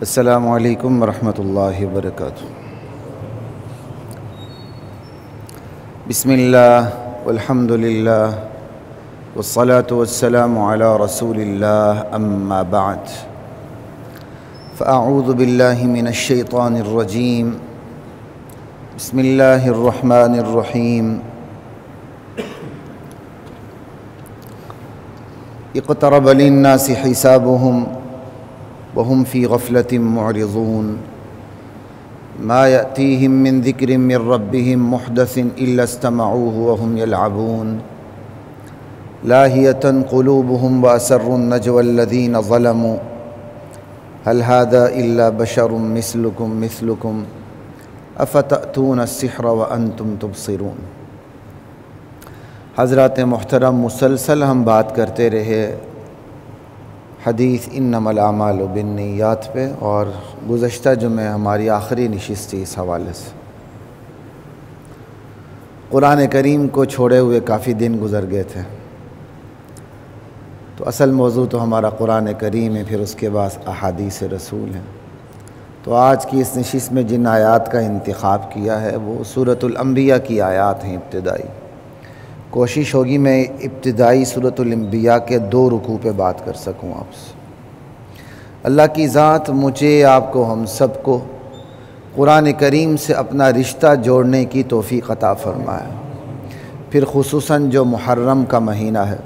السلام علیکم ورحمۃ اللہ وبرکاتہ۔ بسم اللہ والحمد للہ والصلاة والسلام علی رسول اللہ اما بعد فاعوذ باللہ من الشیطان الرجیم بسم اللہ الرحمن الرحیم۔ اقترب للناس حسابهم وهم في غفلة معرضون ما يأتيهم من ذكر من ربهم محدث إلا استمعوه وهم يلعبون لاهية قلوبهم وأسروا النجوى الذين ظلموا هل هذا إلا بشر مثلكم أفتأتون السحر وأنتم تبصرون۔ حضرات محترم، مسلسل ہم بات کرتے رہے حدیث انما الاعمال بالنیات پہ، اور گزشتہ جمعہ ہماری آخری نشست تھی اس حوالے سے۔ قرآن کریم کو چھوڑے ہوئے کافی دن گزر گئے تھے، تو اصل موضوع تو ہمارا قرآن کریم ہے، پھر اس کے بعد احادیث رسول ہیں۔ تو آج کی اس نشست میں جن آیات کا انتخاب کیا ہے وہ سورۃ الانبیاء کی آیات ہیں ابتدائی۔ کوشش ہوگی میں ابتدائی سورۃ الانبیاء کے 2 رکوع پہ بات کر سکوں آپ سے۔ اللہ کی ذات مجھے، آپ کو، ہم سب کو قرآن کریم سے اپنا رشتہ جوڑنے کی توفیق عطا فرمائے۔ پھر خصوصاً جو محرم کا مہینہ ہے،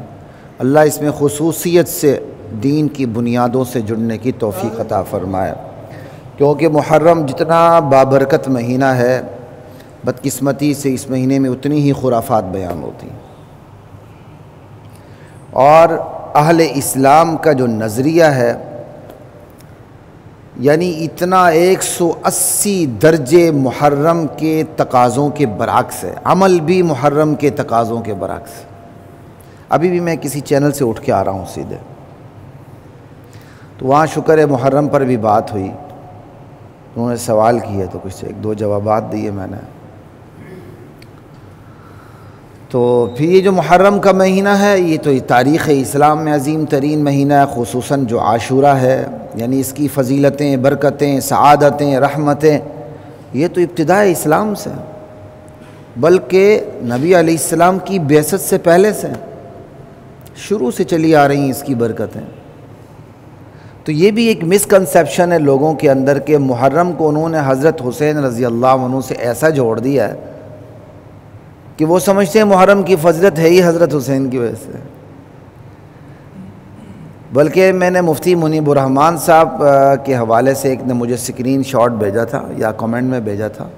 اللہ اس میں خصوصیت سے دین کی بنیادوں سے جڑنے کی توفیق عطا فرمائے، کیونکہ محرم جتنا بابرکت مہینہ ہے، بدقسمتی سے اس مہینے میں اتنی ہی خرافات بیان ہوتی ہیں، اور اہل اسلام کا جو نظریہ ہے، یعنی اتنا 180 درجے محرم کے تقاضوں کے برعکس ہے، عمل بھی محرم کے تقاضوں کے برعکس۔ ابھی بھی میں کسی چینل سے اٹھ کے آ رہا ہوں سیدھے، تو وہاں شکر ہے محرم پر بھی بات ہوئی، انہوں نے سوال کیے تو کچھ 1-2 جوابات دیے میں نے۔ تو پھر یہ جو محرم کا مہینہ ہے، یہ تو تاریخ اسلام میں عظیم ترین مہینہ ہے، خصوصاً جو عاشورہ ہے، یعنی اس کی فضیلتیں، برکتیں، سعادتیں، رحمتیں، یہ تو ابتداء اسلام سے، بلکہ نبی علیہ السلام کی بعثت سے پہلے سے شروع سے چلی آ رہی ہیں اس کی برکتیں۔ تو یہ بھی ایک مسکنسیپشن ہے لوگوں کے اندر کہ محرم کو انہوں نے حضرت حسین رضی اللہ عنہ سے ایسا جوڑ دیا ہے کہ وہ سمجھتے ہیں محرم کی فضیلت ہے ہی حضرت حسین کی وجہ سے۔ بلکہ میں نے مفتی منیب الرحمن صاحب کے حوالے سے ایک نے مجھے اسکرین شاٹ بھیجا تھا یا کمنٹ میں بھیجا تھا،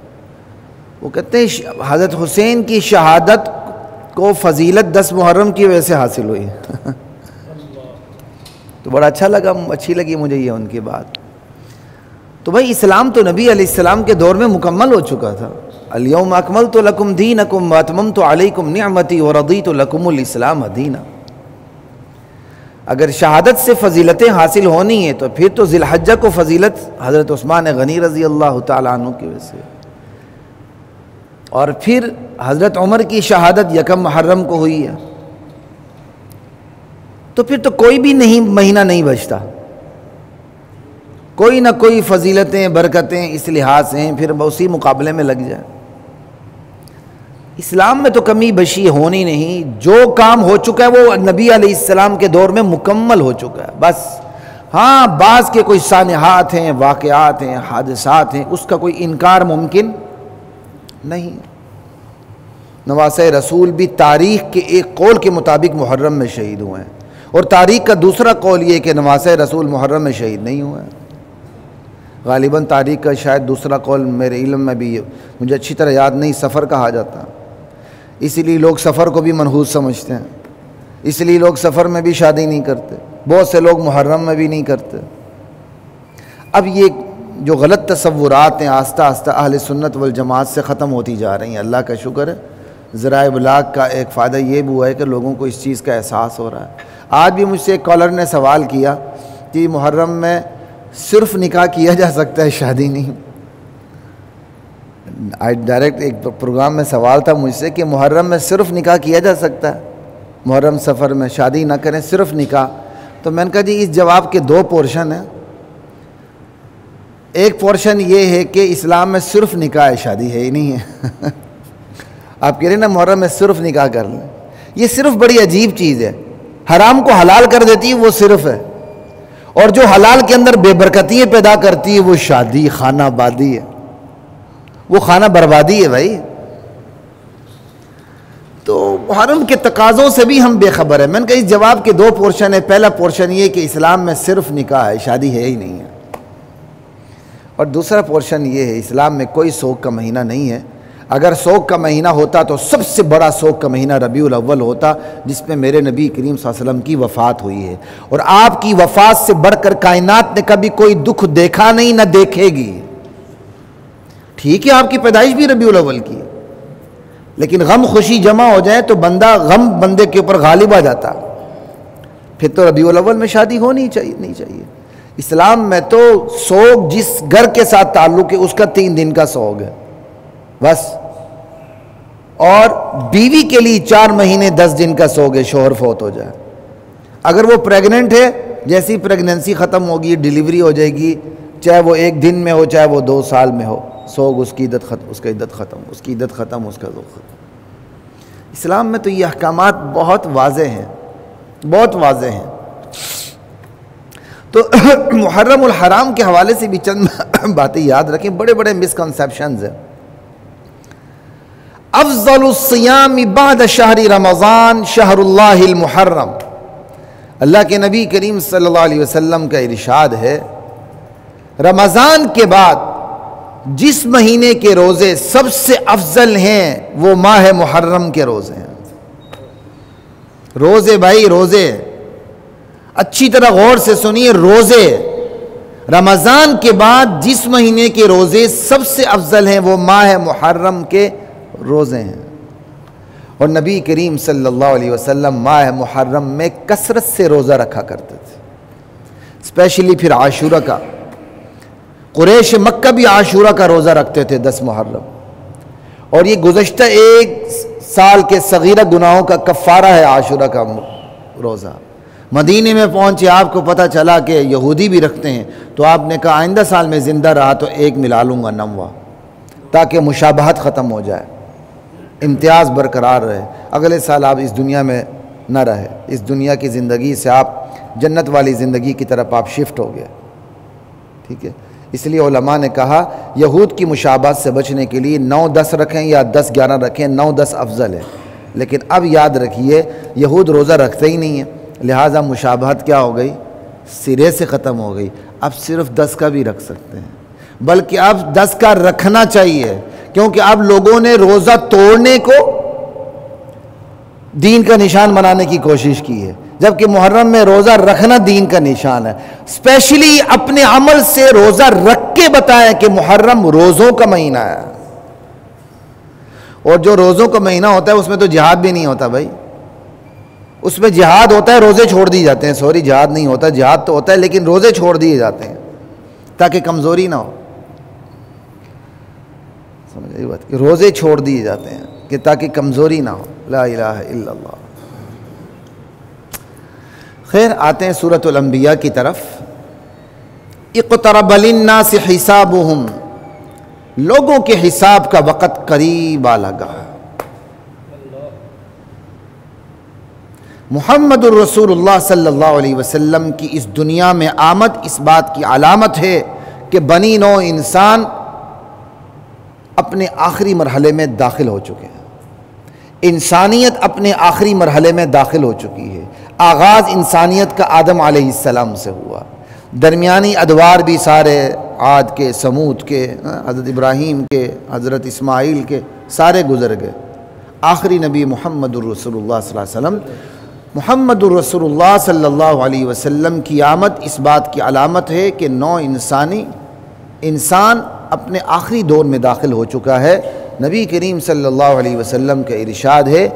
وہ کہتے ہیں حضرت حسین کی شہادت کو فضیلت 10 محرم کی وجہ سے حاصل ہوئی۔ تو بڑا اچھی لگی مجھے یہ ان کی بات۔ تو بھائی اسلام تو نبی علیہ السلام کے دور میں مکمل ہو چکا تھا۔ الیوم اکملت لکم دینکم واتممت علیکم نعمتی ورضیت لکم الاسلام دینا۔ اگر شہادت سے فضیلتیں حاصل ہونی ہیں تو پھر تو ذی الحجہ کو فضیلت حضرت عثمان غنی رضی اللہ تعالیٰ عنہ کی وجہ سے، اور پھر حضرت عمر کی شہادت 1 محرم کو ہوئی ہے، تو پھر تو کوئی بھی مہینہ نہیں بچتا، کوئی نہ کوئی فضیلتیں، برکتیں اس لحاظ سے ہیں، پھر اسی مقابلے میں لگ جائے۔ اسلام میں تو کمی بشی ہونی نہیں، جو کام ہو چکا ہے وہ نبی علیہ السلام کے دور میں مکمل ہو چکا ہے بس۔ ہاں بعض کے کوئی سانحات ہیں، واقعات ہیں، حادثات ہیں، اس کا کوئی انکار ممکن نہیں۔ نواسۂ رسول بھی تاریخ کے ایک قول کے مطابق محرم میں شہید ہوئے ہیں، اور تاریخ کا دوسرا قول یہ کہ نواسۂ رسول محرم میں شہید نہیں ہوئے ہیں۔ غالباً تاریخ کا شاید دوسرا قول میرے علم میں بھی، مجھے اچھی طرح یاد نہیں، سفر کہا جاتا، اسی لیے لوگ سفر کو بھی منحوس سمجھتے ہیں، اس لیے لوگ سفر میں بھی شادی نہیں کرتے، بہت سے لوگ محرم میں بھی نہیں کرتے۔ اب یہ جو غلط تصورات ہیں آہستہ آہستہ اہل سنت والجماعت سے ختم ہوتی جا رہی ہیں۔ اللہ کا شکر ہے، ذرائع ابلاغ کا ایک فائدہ یہ بھی ہوا ہے کہ لوگوں کو اس چیز کا احساس ہو رہا ہے۔ آج بھی مجھ سے ایک کالر نے سوال کیا کہ محرم میں صرف نکاح کیا جا سکتا ہے، شادی نہیں؟ ڈائریکٹ ایک پروگرام میں سوال تھا مجھ سے کہ محرم میں صرف نکاح کیا جا سکتا ہے، محرم سفر میں شادی نہ کریں، صرف نکاح؟ تو میں نے کہا جی اس جواب کے 2 پورشن ہیں۔ ایک پورشن یہ ہے کہ اسلام میں صرف نکاح شادی ہے ہی نہیں ہے آپ کہہ رہے ہیں نا محرم میں صرف نکاح کر لیں، یہ صرف بڑی عجیب چیز ہے، حرام کو حلال کر دیتی ہے وہ صرف ہے، اور جو حلال کے اندر بے برکتیاں پیدا کرتی ہے وہ شادی خانہ آبادی ہے، وہ خانہ بربادی ہے بھائی۔ تو محرم کے تقاضوں سے بھی ہم بے خبر ہیں۔ میں نے کہا اس جواب کے دو پورشن ہے، پہلا پورشن یہ کہ اسلام میں صرف نکاح ہے، شادی ہے ہی نہیں ہے، اور دوسرا پورشن یہ ہے اسلام میں کوئی سوگ کا مہینہ نہیں ہے۔ اگر سوگ کا مہینہ ہوتا تو سب سے بڑا سوگ کا مہینہ ربیع الاول ہوتا، جس میں میرے نبی کریم صلی اللہ علیہ وسلم کی وفات ہوئی ہے، اور آپ کی وفات سے بڑھ کر کائنات نے کبھی کوئی دکھ دیکھا نہیں، نہ دیکھے گی۔ ٹھیک ہے آپ کی پیدائش بھی ربیع الاول کی ہے، لیکن غم خوشی جمع ہو جائے تو غم بندے کے اوپر غالب آ جاتا، پھر تو ربیع الاول میں شادی ہونی چاہیے نہیں چاہیے۔ اسلام میں تو سوگ جس گھر کے ساتھ تعلق ہے اس کا 3 دن کا سوگ ہے بس، اور بیوی کے لیے 4 مہینے 10 دن کا سوگ ہے، شوہر فوت ہو جائے۔ اگر وہ پریگننٹ ہے، جیسی پریگننسی ختم ہوگی ڈیلیوری ہو جائے گی، چاہے وہ 1 دن میں ہو چاہے وہ 2 سال میں ہو، سوگ اس کی عدت ختم، اس کا عدت ختم، اس کی عدت ختم، اس کا سوگ ختم۔ اسلام میں تو یہ احکامات بہت واضح ہیں، بہت واضح ہیں۔ تو محرم الحرام کے حوالے سے بھی چند باتیں یاد رکھیں، بڑے بڑے مسکنسیپشنز ہیں۔ افضل الصیام بعد شہر رمضان شہر اللہ المحرم، اللہ کے نبی کریم صلی اللہ علیہ وسلم کا ارشاد ہے رمضان کے بعد جس مہینے کے روزے سب سے افضل ہیں وہ ماہ محرم کے روزے ہیں۔ روزے بھائی روزے، اچھی طرح غور سے سنیے، روزے رمضان کے بعد جس مہینے کے روزے سب سے افضل ہیں وہ ماہ محرم کے روزے ہیں، اور نبی کریم صلی اللہ علیہ وسلم ماہ محرم میں کثرت سے روزہ رکھا کرتے تھے، اسپیشلی پھر عاشورہ کا۔ قریش مکہ بھی عاشورہ کا روزہ رکھتے تھے 10 محرم، اور یہ گزشتہ 1 سال کے صغیرہ گناہوں کا کفارہ ہے عاشورہ کا روزہ۔ مدینے میں پہنچے، آپ کو پتہ چلا کہ یہودی بھی رکھتے ہیں، تو آپ نے کہا آئندہ سال میں زندہ رہا تو 1 ملا لوں گا 9واں، تاکہ مشابہت ختم ہو جائے، امتیاز برقرار رہے۔ اگلے سال آپ اس دنیا میں نہ رہے، اس دنیا کی زندگی سے آپ جنت والی زندگی کی طرف آپ شفٹ ہو گئے، ٹھیک ہے۔ اس لیے علماء نے کہا یہود کی مشابہت سے بچنے کے لیے 9-10 رکھیں یا 10-11 رکھیں، 9-10 افضل ہے۔ لیکن اب یاد رکھیے یہود روزہ رکھتے ہی نہیں ہیں، لہٰذا مشابہت کیا ہو گئی؟ سرے سے ختم ہو گئی۔ اب صرف 10 کا بھی رکھ سکتے ہیں، بلکہ اب 10 کا رکھنا چاہیے، کیونکہ اب لوگوں نے روزہ توڑنے کو دین کا نشان بنانے کی کوشش کی ہے، جبکہ محرم میں روزہ رکھنا دین کا نشان ہے۔ اسپیشلی اپنے عمل سے روزہ رکھ کے بتائیں کہ محرم روزوں کا مہینہ ہے، اور جو روزوں کا مہینہ ہوتا ہے اس میں تو جہاد بھی نہیں ہوتا بھائی، اس میں جہاد ہوتا ہے روزے چھوڑ دیے جاتے ہیں، سوری جہاد نہیں ہوتا، جہاد تو ہوتا ہے لیکن روزے چھوڑ دیے جاتے ہیں تاکہ کمزوری نہ ہو، سمجھ آئی بات، کہ روزے چھوڑ دیے جاتے ہیں کہ تاکہ کمزوری نہ ہو۔ لا الہ الا اللہ۔ خیر آتے ہیں سورۃ الانبیاء کی طرف۔ اقترب للناس حسابهم، لوگوں کے حساب کا وقت قریب آ لگا۔ محمد الرسول اللہ صلی اللہ علیہ وسلم کی اس دنیا میں آمد اس بات کی علامت ہے کہ بنی نوع انسان اپنے آخری مرحلے میں داخل ہو چکے ہیں، انسانیت اپنے آخری مرحلے میں داخل ہو چکی ہے۔ آغاز انسانیت کا آدم علیہ السلام سے ہوا، درمیانی ادوار بھی سارے عاد کے، سمود کے، حضرت ابراہیم کے، حضرت اسماعیل کے، سارے گزر گئے۔ آخری نبی محمد الرسول اللہ صلی اللہ علیہ وسلم، محمد الرسول اللہ صلی اللہ علیہ وسلم کی آمد اس بات کی علامت ہے کہ نوع انسان اپنے آخری دور میں داخل ہو چکا ہے۔ نبی کریم صلی اللہ علیہ وسلم کا ارشاد ہے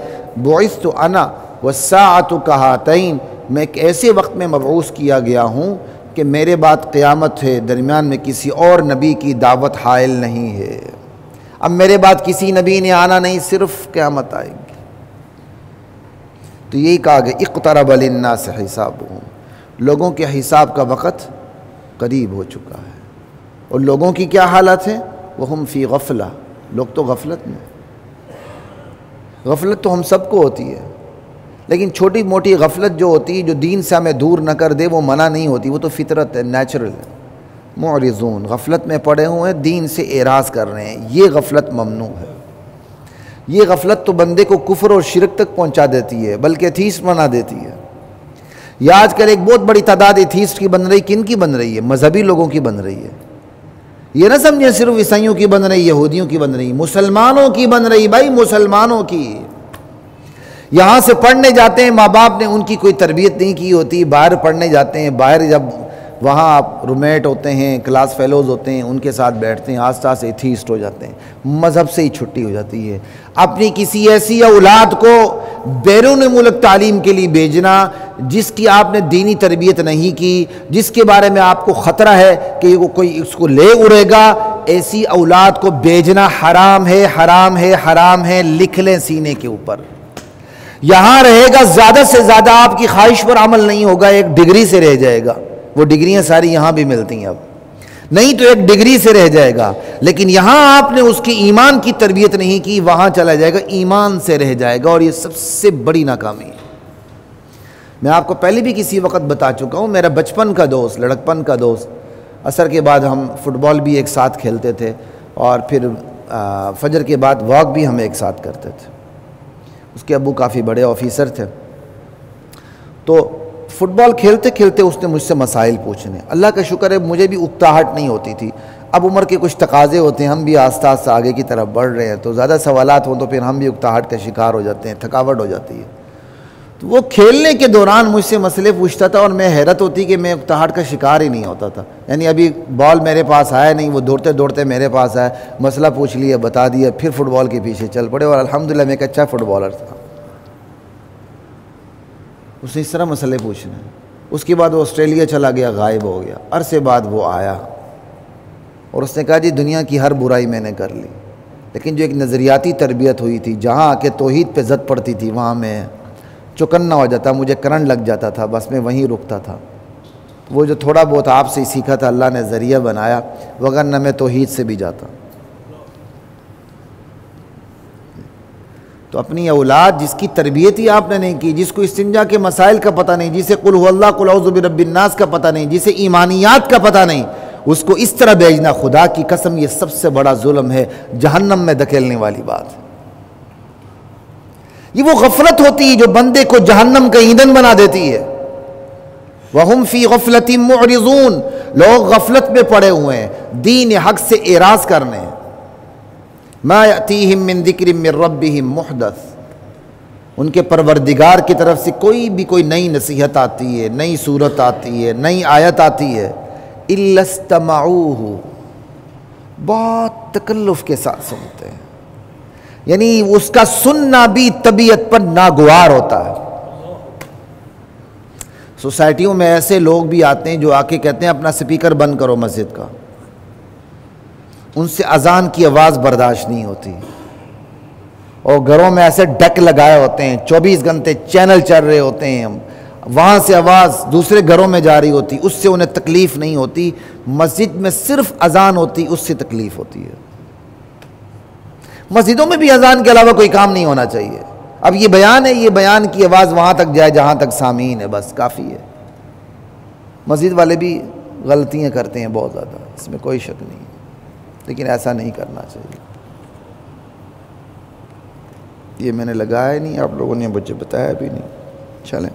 بعثت انا والساعۃ کہاتین، میں ایک ایسے وقت میں مبعوث کیا گیا ہوں کہ میرے بعد قیامت ہے، درمیان میں کسی اور نبی کی دعوت حائل نہیں ہے۔ اب میرے بعد کسی نبی نے آنا نہیں، صرف قیامت آئے گی۔ تو یہی کہا گیا اقترب للناس حسابهم، لوگوں کے حساب کا وقت قریب ہو چکا ہے۔ اور لوگوں کی کیا حالت ہے؟ وہم فی غفلہ، لوگ تو غفلت میں. غفلت تو ہم سب کو ہوتی ہے، لیکن چھوٹی موٹی غفلت جو ہوتی ہے جو دین سے ہمیں دور نہ کر دے وہ منع نہیں ہوتی، وہ تو فطرت ہے، نیچرل ہے. معرضون، غفلت میں پڑے ہوئے ہیں، دین سے اعراض کر رہے ہیں، یہ غفلت ممنوع ہے. یہ غفلت تو بندے کو کفر اور شرک تک پہنچا دیتی ہے، بلکہ ایتھیسٹ بنا دیتی ہے. یہ آج کل ایک بہت بڑی تعداد ایتھیسٹ کی بن رہی، کن کی بن رہی ہے؟ مذہبی لوگوں کی بن رہی ہے. یہ نہ سمجھیں صرف عیسائیوں کی بن رہی، یہودیوں کی بن رہی، مسلمانوں کی بن رہی بھائی، مسلمانوں کی. یہاں سے پڑھنے جاتے ہیں، ماں باپ نے ان کی کوئی تربیت نہیں کی ہوتی، باہر پڑھنے جاتے ہیں، باہر جب وہاں آپ رومیٹ ہوتے ہیں، کلاس فیلوز ہوتے ہیں، ان کے ساتھ بیٹھتے ہیں، آہستہ آہستہ ایتھیسٹ ہو جاتے ہیں، مذہب سے ہی چھٹی ہو جاتی ہے. اپنی کسی ایسی اولاد کو بیرون ملک تعلیم کے لیے بھیجنا جس کی آپ نے دینی تربیت نہیں کی، جس کے بارے میں آپ کو خطرہ ہے کہ وہ کوئی اس کو لے اڑے گا، ایسی اولاد کو بھیجنا حرام ہے، حرام ہے، حرام ہے. لکھ لیں سینے کے اوپر. یہاں رہے گا، زیادہ سے زیادہ آپ کی خواہش پر عمل نہیں ہوگا، ایک ڈگری سے رہ جائے گا. وہ ڈگریاں ساری یہاں بھی ملتی ہیں اب، نہیں تو ایک ڈگری سے رہ جائے گا. لیکن یہاں آپ نے اس کی ایمان کی تربیت نہیں کی، وہاں چلا جائے گا، ایمان سے رہ جائے گا. اور یہ سب سے بڑی ناکامی ہے. میں آپ کو پہلے بھی کسی وقت بتا چکا ہوں، میرا بچپن کا دوست، لڑکپن کا دوست، عصر کے بعد ہم فٹ بال بھی ایک ساتھ کھیلتے تھے، اور پھر فجر کے بعد واک بھی ہم ایک ساتھ کرتے تھے. اس کے ابو کافی بڑے آفیسر تھے. تو فٹ بال کھیلتے کھیلتے اس نے مجھ سے مسائل پوچھنے. اللہ کا شکر ہے مجھے بھی اکتاہٹ نہیں ہوتی تھی. اب عمر کے کچھ تقاضے ہوتے ہیں، ہم بھی آہستہ آہستہ آگے کی طرف بڑھ رہے ہیں، تو زیادہ سوالات ہوں تو پھر ہم بھی اکتاہٹ کا شکار ہو جاتے ہیں، تھکاوٹ ہو جاتی ہے. تو وہ کھیلنے کے دوران مجھ سے مسئلے پوچھتا تھا، اور میں حیرت ہوتی کہ میں اکتاہٹ کا شکار ہی نہیں ہوتا تھا. یعنی ابھی بال میرے پاس آیا نہیں، وہ دوڑتے دوڑتے میرے پاس آیا، مسئلہ پوچھ لیا، بتا دیا، پھر فٹ بال کے پیچھے چل پڑے، اور الحمدللہ میں ایک اچھا فٹ بالر تھا. اس نے اس طرح مسئلے پوچھنے. اس کے بعد وہ آسٹریلیا چلا گیا، غائب ہو گیا. عرصے بعد وہ آیا اور اس نے کہا جی دنیا کی ہر برائی میں نے کر لی، لیکن جو ایک نظریاتی تربیت ہوئی تھی، جہاں آ کے توحید پہ زد پڑتی تھی، وہاں میں چکنا ہو جاتا، مجھے کرنٹ لگ جاتا تھا، بس میں وہیں رکتا تھا. وہ جو تھوڑا بہت آپ سے سیکھا تھا اللہ نے ذریعہ بنایا، وگرنہ میں توحید سے بھی جاتا. تو اپنی اولاد جس کی تربیت ہی آپ نے نہیں کی، جس کو استنجا کے مسائل کا پتہ نہیں، جسے قل هو اللہ قل اعوذ برب الناس کا پتہ نہیں، جسے ایمانیات کا پتہ نہیں، اس کو اس طرح بھیجنا، خدا کی قسم یہ سب سے بڑا ظلم ہے، جہنم میں دھکیلنے والی بات ہے. یہ وہ غفلت ہوتی ہے جو بندے کو جہنم کا ایندھن بنا دیتی ہے. وَهُمْ فِي غَفْلَةٍ مُعْرِضُونَ، لوگ غفلت میں پڑے ہوئے ہیں، دین حق سے اعراض کرنے ہیں. مَا يَأْتِيهِم مِّن ذِكْرٍ مِّن رَّبِّهِم مُحْدَثٍ، ان کے پروردگار کی طرف سے کوئی نئی نصیحت آتی ہے، نئی صورت آتی ہے، نئی آیت آتی ہے، إِلَّا اسْتَمَعُوهُ، بہت تکلف کے ساتھ سنتے ہیں. یعنی اس کا سننا بھی طبیعت پر ناگوار ہوتا ہے. سوسائٹیوں میں ایسے لوگ بھی آتے ہیں جو آ کے کہتے ہیں اپنا سپیکر بند کرو مسجد کا، ان سے اذان کی آواز برداشت نہیں ہوتی، اور گھروں میں ایسے ڈک لگائے ہوتے ہیں، 24 گھنٹے چینل چل رہے ہوتے ہیں، وہاں سے آواز دوسرے گھروں میں جاری ہوتی، اس سے انہیں تکلیف نہیں ہوتی. مسجد میں صرف اذان ہوتی، اس سے تکلیف ہوتی ہے. مسجدوں میں بھی اذان کے علاوہ کوئی کام نہیں ہونا چاہیے. اب یہ بیان ہے، یہ بیان کی آواز وہاں تک جائے جہاں تک سامعین ہے، بس کافی ہے. مسجد والے بھی غلطیاں کرتے ہیں بہت زیادہ، اس میں کوئی شک نہیں، لیکن ایسا نہیں کرنا چاہیے. یہ میں نے لگایا نہیں، آپ لوگوں نے مجھے بتایا بھی نہیں. چلیں،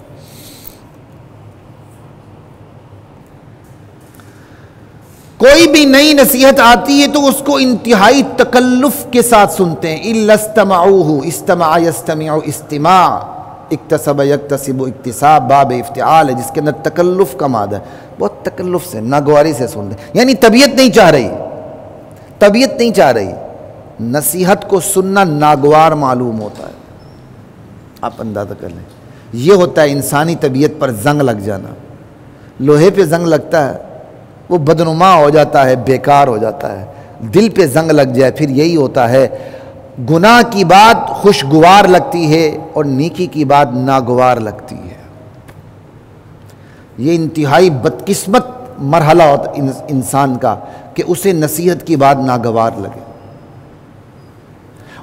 کوئی بھی نئی نصیحت آتی ہے تو اس کو انتہائی تکلف کے ساتھ سنتے ہیں. إِلَّا اسْتَمَعُوهُ، استماع يستمع استماع، اکتسب یکتسب اکتساب، باب افتعال ہے جس کے اندر تکلف کا مادہ ہے. بہت تکلف سے، ناگواری سے سنتے ہیں، یعنی طبیعت نہیں چاہ رہی، طبیعت نہیں چاہ رہی. نصیحت کو سننا ناگوار معلوم ہوتا ہے. آپ اندازہ کر لیں، یہ ہوتا ہے انسانی طبیعت پر زنگ لگ جانا. لوہے پہ زنگ لگتا ہے، وہ بدنما ہو جاتا ہے، بیکار ہو جاتا ہے. دل پہ زنگ لگ جائے پھر یہی ہوتا ہے. گناہ کی بات خوشگوار لگتی ہے اور نیکی کی بات ناگوار لگتی ہے. یہ انتہائی بدقسمت مرحلہ ہوتا انسان کا کہ اسے نصیحت کی بات ناگوار لگے.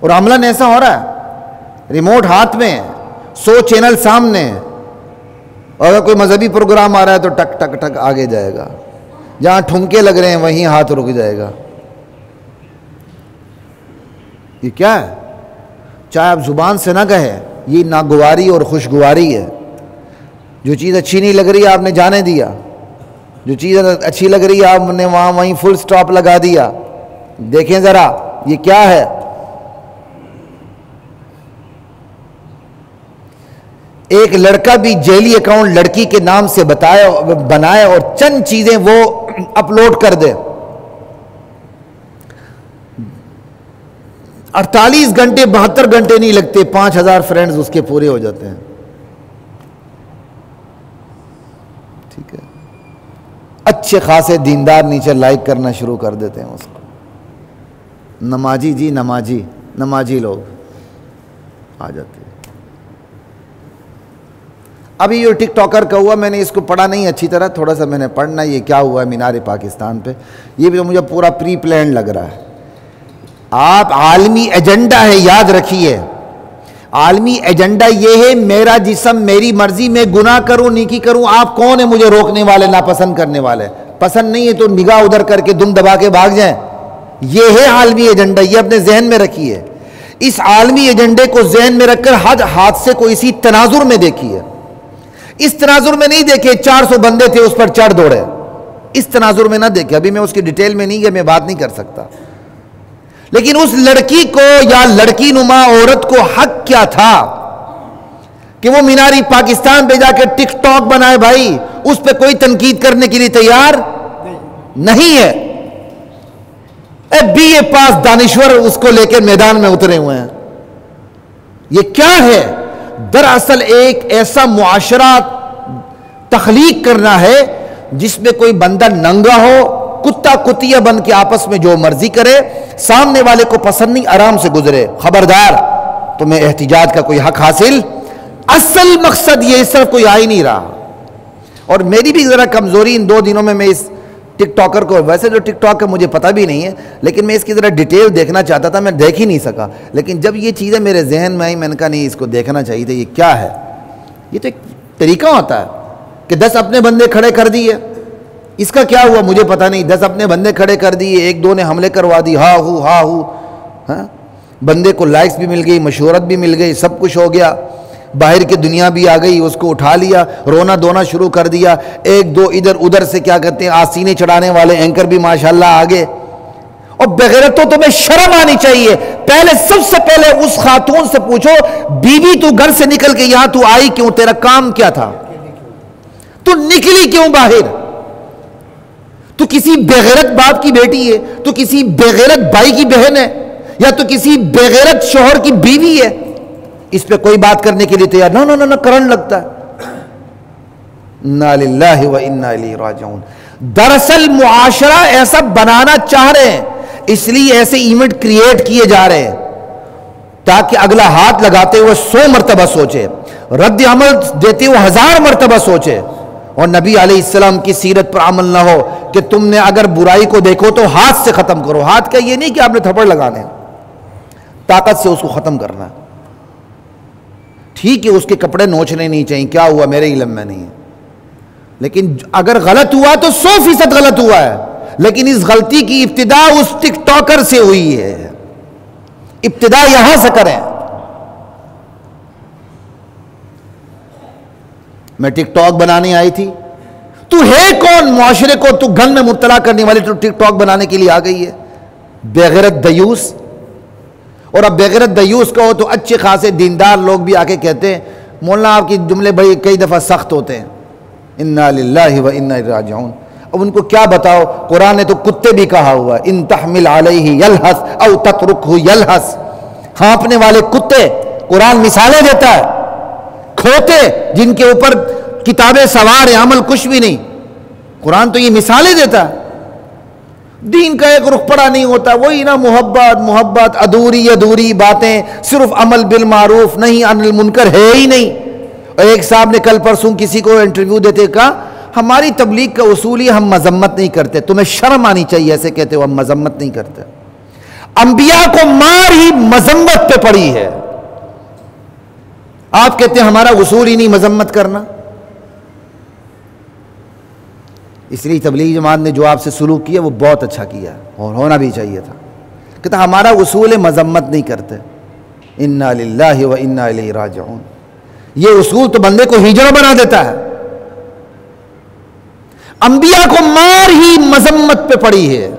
اور عملاً ایسا ہو رہا ہے، ریموٹ ہاتھ میں، 100 چینل سامنے، اور اگر کوئی مذہبی پروگرام آ رہا ہے تو ٹک ٹک ٹک آگے جائے گا، جہاں ٹھمکے لگ رہے ہیں وہیں ہاتھ رک جائے گا. یہ کیا ہے؟ چاہے آپ زبان سے نہ کہے، یہ ناگواری اور خوشگواری ہے. جو چیز اچھی نہیں لگ رہی ہے آپ نے جانے دیا، جو چیز اچھی لگ رہی ہے آپ نے وہیں فل سٹاپ لگا دیا. دیکھیں ذرا یہ کیا ہے. ایک لڑکا بھی جیلی اکاؤنٹ لڑکی کے نام سے بنائے اور چند چیزیں وہ اپلوڈ کر دے، 48 گھنٹے 72 گھنٹے نہیں لگتے، 5000 فرینڈز اس کے پورے ہو جاتے ہیں. ٹھیک ہے، اچھے خاصے دیندار نیچے لائک کرنا شروع کر دیتے ہیں اس کو. نمازی جی نمازی لوگ آ جاتے ہیں. ابھی یہ ٹک ٹاکر کا ہوا، میں نے اس کو پڑھا نہیں اچھی طرح، تھوڑا سا میں نے پڑھنا، یہ کیا ہوا ہے مینار پاکستان پہ. یہ بھی مجھے پورا پری پلان لگ رہا ہے. آپ عالمی ایجنڈا ہے، یاد رکھیے، عالمی ایجنڈا یہ ہے میرا جسم میری مرضی، میں گناہ کروں نیکی کروں، آپ کون ہیں مجھے روکنے والے ناپسند کرنے والے؟ پسند نہیں ہے تو نگاہ ادھر کر کے دم دبا کے بھاگ جائیں. یہ ہے عالمی ایجنڈا، یہ اپنے ذہن میں رکھیے. اس عالمی ایجنڈے کو ذہن میں رکھ کر ہر حادثے کو اسی تناظر میں دیکھیے. اس تناظر میں نہیں دیکھے 400 بندے تھے اس پر چڑھ دوڑے، اس تناظر میں نہ دیکھے. ابھی میں اس کی ڈیٹیل میں نہیں گیا، میں بات نہیں کر سکتا. لیکن اس لڑکی کو یا لڑکی نما عورت کو حق کیا تھا کہ وہ میناری پاکستان پہ جا کے ٹک ٹاک بنائے؟ بھائی اس پہ کوئی تنقید کرنے کے لیے تیار نہیں ہے. BA پاس دانشور اس کو لے کے میدان میں اترے ہوئے ہیں. یہ کیا ہے؟ دراصل ایک ایسا معاشرہ تخلیق کرنا ہے جس میں کوئی بندہ ننگا ہو، کتا کتیا بن کے آپس میں جو مرضی کرے، سامنے والے کو پسند نہیں، آرام سے گزرے. خبردار تمہیں احتجاج کا کوئی حق حاصل. اصل مقصد یہ اس طرف کوئی آ ہی نہیں رہا. اور میری بھی ذرا کمزوری ان 2 دنوں میں اس ٹک ٹاکر کو، ویسے جو ٹک ٹاک کا مجھے پتہ بھی نہیں ہے لیکن میں اس کی ذرا ڈیٹیل دیکھنا چاہتا تھا، میں دیکھ ہی نہیں سکا. لیکن جب یہ چیزیں میرے ذہن میں آئی میں نے کہا نہیں اس کو دیکھنا چاہیے تھا. یہ کیا ہے؟ یہ تو ایک طریقہ ہوتا ہے کہ 10 اپنے بندے کھڑے کر دیے. اس کا کیا ہوا مجھے پتہ نہیں. 10 اپنے بندے کھڑے کر دیے، 1-2 نے حملے کروا دی، ہاں ہاں بندے کو لائکس بھی مل گئی، مشہورت بھی مل گئی، سب کچھ ہو گیا، باہر کی دنیا بھی آ گئی، اس کو اٹھا لیا، رونا دھونا شروع کر دیا. 1-2 ادھر سے کیا کہتے ہیں آسینے چڑھانے والے اینکر بھی ماشاءاللہ آگے. اور بغیرت تو تمہیں شرم آنی چاہیے. سب سے پہلے اس خاتون سے پوچھو، بیوی تو گھر سے نکل کے یہاں تو آئی کیوں؟ تیرا کام کیا تھا؟ تو نکلی کیوں باہر؟ تو کسی بغیرت باپ کی بیٹی ہے، تو کسی بغیرت بھائی کی بہن ہے، یا تو کسی بغیرت شوہر کی بیوی ہے. اس پہ کوئی بات کرنے کے لیے تیار نہ کرن لگتا ہے. انا للہ و انا الیہ راجعون. دراصل معاشرہ ایسا بنانا چاہ رہے ہیں، اس لیے ایسے ایونٹ کریٹ کیے جا رہے ہیں تاکہ اگلا ہاتھ لگاتے ہوئے 100 مرتبہ سوچے، رد عمل دیتے ہوئے 1000 مرتبہ سوچے. اور نبی علیہ السلام کی سیرت پر عمل نہ ہو کہ تم نے اگر برائی کو دیکھو تو ہاتھ سے ختم کرو. ہاتھ کا یہ نہیں کہ آپ نے تھپڑ لگانے، طاقت سے اس کو ختم کرنا ہے. ٹھیک ہے اس کے کپڑے نوچنے نہیں چاہیے، کیا ہوا میرے علم میں نہیں ہے، لیکن اگر غلط ہوا تو 100% غلط ہوا ہے. لیکن اس غلطی کی ابتدا اس ٹک ٹاکر سے ہوئی ہے، ابتدا یہاں سے کریں. میں ٹک ٹاک بنانے آئی تھی، تو ہے کون معاشرے کو تو گن میں مبتلا کرنے والی؟ تو ٹک ٹاک بنانے کے لیے آ گئی ہے بغیرت دیوس. اور اب بغیرت دیوس کا ہو تو اچھے خاصے دیندار لوگ بھی آ کے کہتے ہیں مولانا آپ کی جملے بڑی کئی دفعہ سخت ہوتے ہیں. انا للہ و انا الیہ راجعون. اب ان کو کیا بتاؤ، قرآن نے تو کتے بھی کہا ہوا ان تحمل علیہ یلہث او تترکہ یلہث. ہانپنے والے کتے قرآن مثالیں دیتا ہے، کھوتے جن کے اوپر کتابیں سوار ہیں، عمل کچھ بھی نہیں. قرآن تو یہ مثالیں دیتا ہے. دین کا ایک رخ پڑا نہیں ہوتا، وہی نا محبت ادھوری باتیں، صرف عمل بالمعروف نہیں عن المنکر ہے ہی نہیں. اور ایک صاحب نے کل پرسوں کسی کو انٹرویو دیتے کہا ہماری تبلیغ کا اصول ہی ہم مذمت نہیں کرتے. تمہیں شرم آنی چاہیے ایسے کہتے ہو ہم مذمت نہیں کرتے. انبیاء کو مار ہی مذمت پہ پڑی ہے. آپ کہتے ہیں ہمارا اصول ہی نہیں مذمت کرنا. اس لیے تبلیغ جماعت نے جو آپ سے سلوک کیا وہ بہت اچھا کیا اور ہونا بھی چاہیے تھا. کہتا ہمارا اصول مذمت نہیں کرتے. انا للہ و انا الیہ راجعون. یہ اصول تو بندے کو ہجڑا بنا دیتا ہے. انبیاء کو مار ہی مذمت پہ پڑی ہے.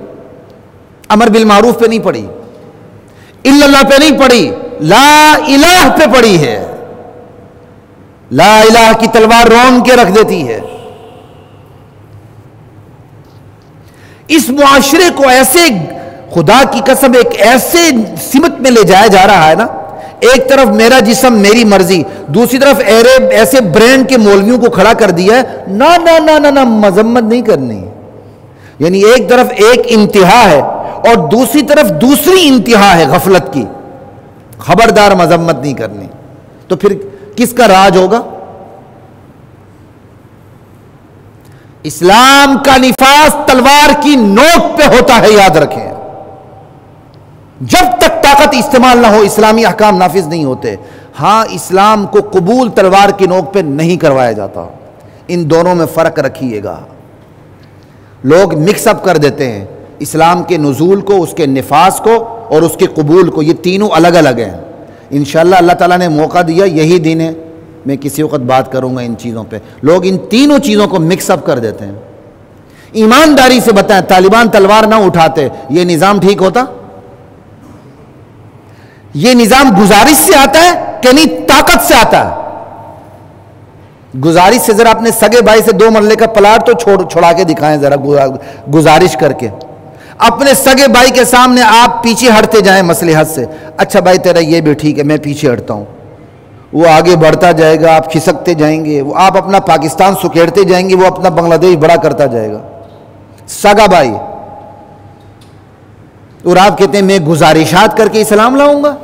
امر بالمعروف پہ نہیں پڑی, الا اللہ پہ نہیں پڑی, لا الہ پہ پڑی ہے. لا الہ کی تلوار رون کے رکھ دیتی ہے. اس معاشرے کو ایسے خدا کی قسم ایک ایسے سمت میں لے جایا جا رہا ہے نا, ایک طرف میرا جسم میری مرضی, دوسری طرف ایسے برینڈ کے مولویوں کو کھڑا کر دیا ہے نا نا نا نا نا مذمت نہیں کرنی. یعنی ایک طرف ایک انتہا ہے اور دوسری طرف دوسری انتہا ہے غفلت کی. خبردار مذمت نہیں کرنی. تو پھر کس کا راج ہوگا؟ اسلام کا نفاذ تلوار کی نوک پہ ہوتا ہے, یاد رکھیں. جب تک طاقت استعمال نہ ہو اسلامی احکام نافذ نہیں ہوتے. ہاں اسلام کو قبول تلوار کی نوک پہ نہیں کروایا جاتا. ان دونوں میں فرق رکھیے گا. لوگ مکس اپ کر دیتے ہیں اسلام کے نزول کو, اس کے نفاذ کو اور اس کے قبول کو. یہ تینوں الگ الگ ہیں. انشاءاللہ اللہ تعالیٰ نے موقع دیا, یہی دن ہے, میں کسی وقت بات کروں گا ان چیزوں پہ. لوگ ان تینوں چیزوں کو مکس اپ کر دیتے ہیں. ایمانداری سے بتائیں, طالبان تلوار نہ اٹھاتے یہ نظام ٹھیک ہوتا؟ یہ نظام گزارش سے آتا ہے کہ نہیں طاقت سے آتا ہے؟ گزارش سے ذرا اپنے سگے بھائی سے 2 مرلے کا پلاٹ تو چھوڑا کے دکھائیں ذرا, گزارش کر کے. اپنے سگے بھائی کے سامنے آپ پیچھے ہٹتے جائیں مصلحت سے. اچھا بھائی تیرا یہ بھی ٹھیک ہے, میں پیچھے ہٹتا ہوں. وہ آگے بڑھتا جائے گا, آپ کھسکتے جائیں گے. وہ آپ اپنا پاکستان سکیڑتے جائیں گے, وہ اپنا بنگلہ دیش بڑا کرتا جائے گا. سگا بھائی. اور آپ کہتے ہیں میں گزارشات کر کے اسلام لاؤں گا.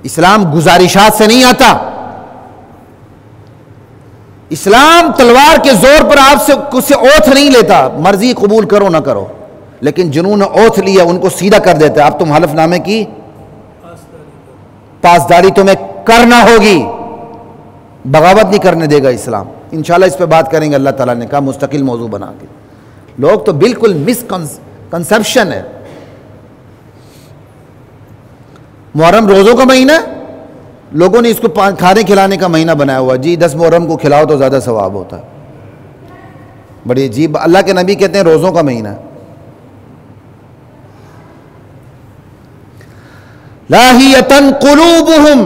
اسلام گزارشات سے نہیں آتا. اسلام تلوار کے زور پر آپ سے اوتھ نہیں لیتا. مرضی قبول کرو نہ کرو, لیکن جنہوں نے اوتھ لیا ان کو سیدھا کر دیتا ہے. اب تم حلف نامے کی پاسداری تمہیں کرنا ہوگی. بغاوت نہیں کرنے دے گا اسلام. انشاءاللہ اس پہ بات کریں گے. اللہ تعالیٰ نے کہا مستقل موضوع بنا کے. لوگ تو بالکل مس کنسپشن ہے. محرم روزوں کا مہینہ ہے, لوگوں نے اس کو کھانے کھلانے کا مہینہ بنایا ہوا. جی 10 محرم کو کھلاؤ تو زیادہ ثواب ہوتا ہے. بڑی عجیب. اللہ کے نبی کہتے ہیں روزوں کا مہینہ ہے. لاہیۃ قلوبہم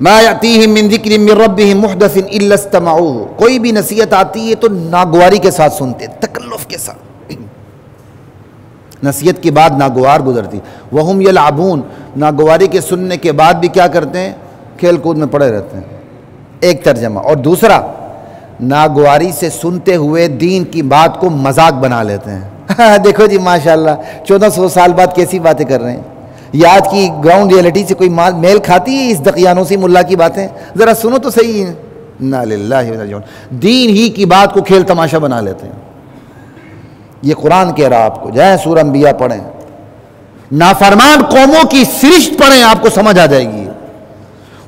ما یأتیہم من ذکر من ربہم محدث الا استمعوہ. کوئی بھی نصیحت آتی ہے تو ناگواری کے ساتھ سنتے, تکلف کے ساتھ. نصیحت کے بعد ناگوار گزرتی. وہم یلعبون. ناگواری کے سننے کے بعد بھی کیا کرتے ہیں؟ کھیل کود میں پڑے رہتے ہیں. ایک ترجمہ. اور دوسرا, ناگواری سے سنتے ہوئے دین کی بات کو مذاق بنا لیتے ہیں. دیکھو جی ماشاءاللہ 1400 سال بعد کیسی باتیں کر رہے ہیں. یہ آج کی گراؤنڈ ریئلٹی سے کوئی میل کھاتی ہے اس دقیانوسی ملا کی باتیں؟ ذرا سنو تو صحیح. انا للہ و انا الیہ راجعون. دین ہی کی بات کو کھیل تماشا بنا لیتے ہیں. یہ قرآن کہہ رہا آپ کو. جائیں سورہ انبیاء پڑھیں, نافرمان قوموں کی سرشت پڑھیں, آپ کو سمجھ آ جائے گی.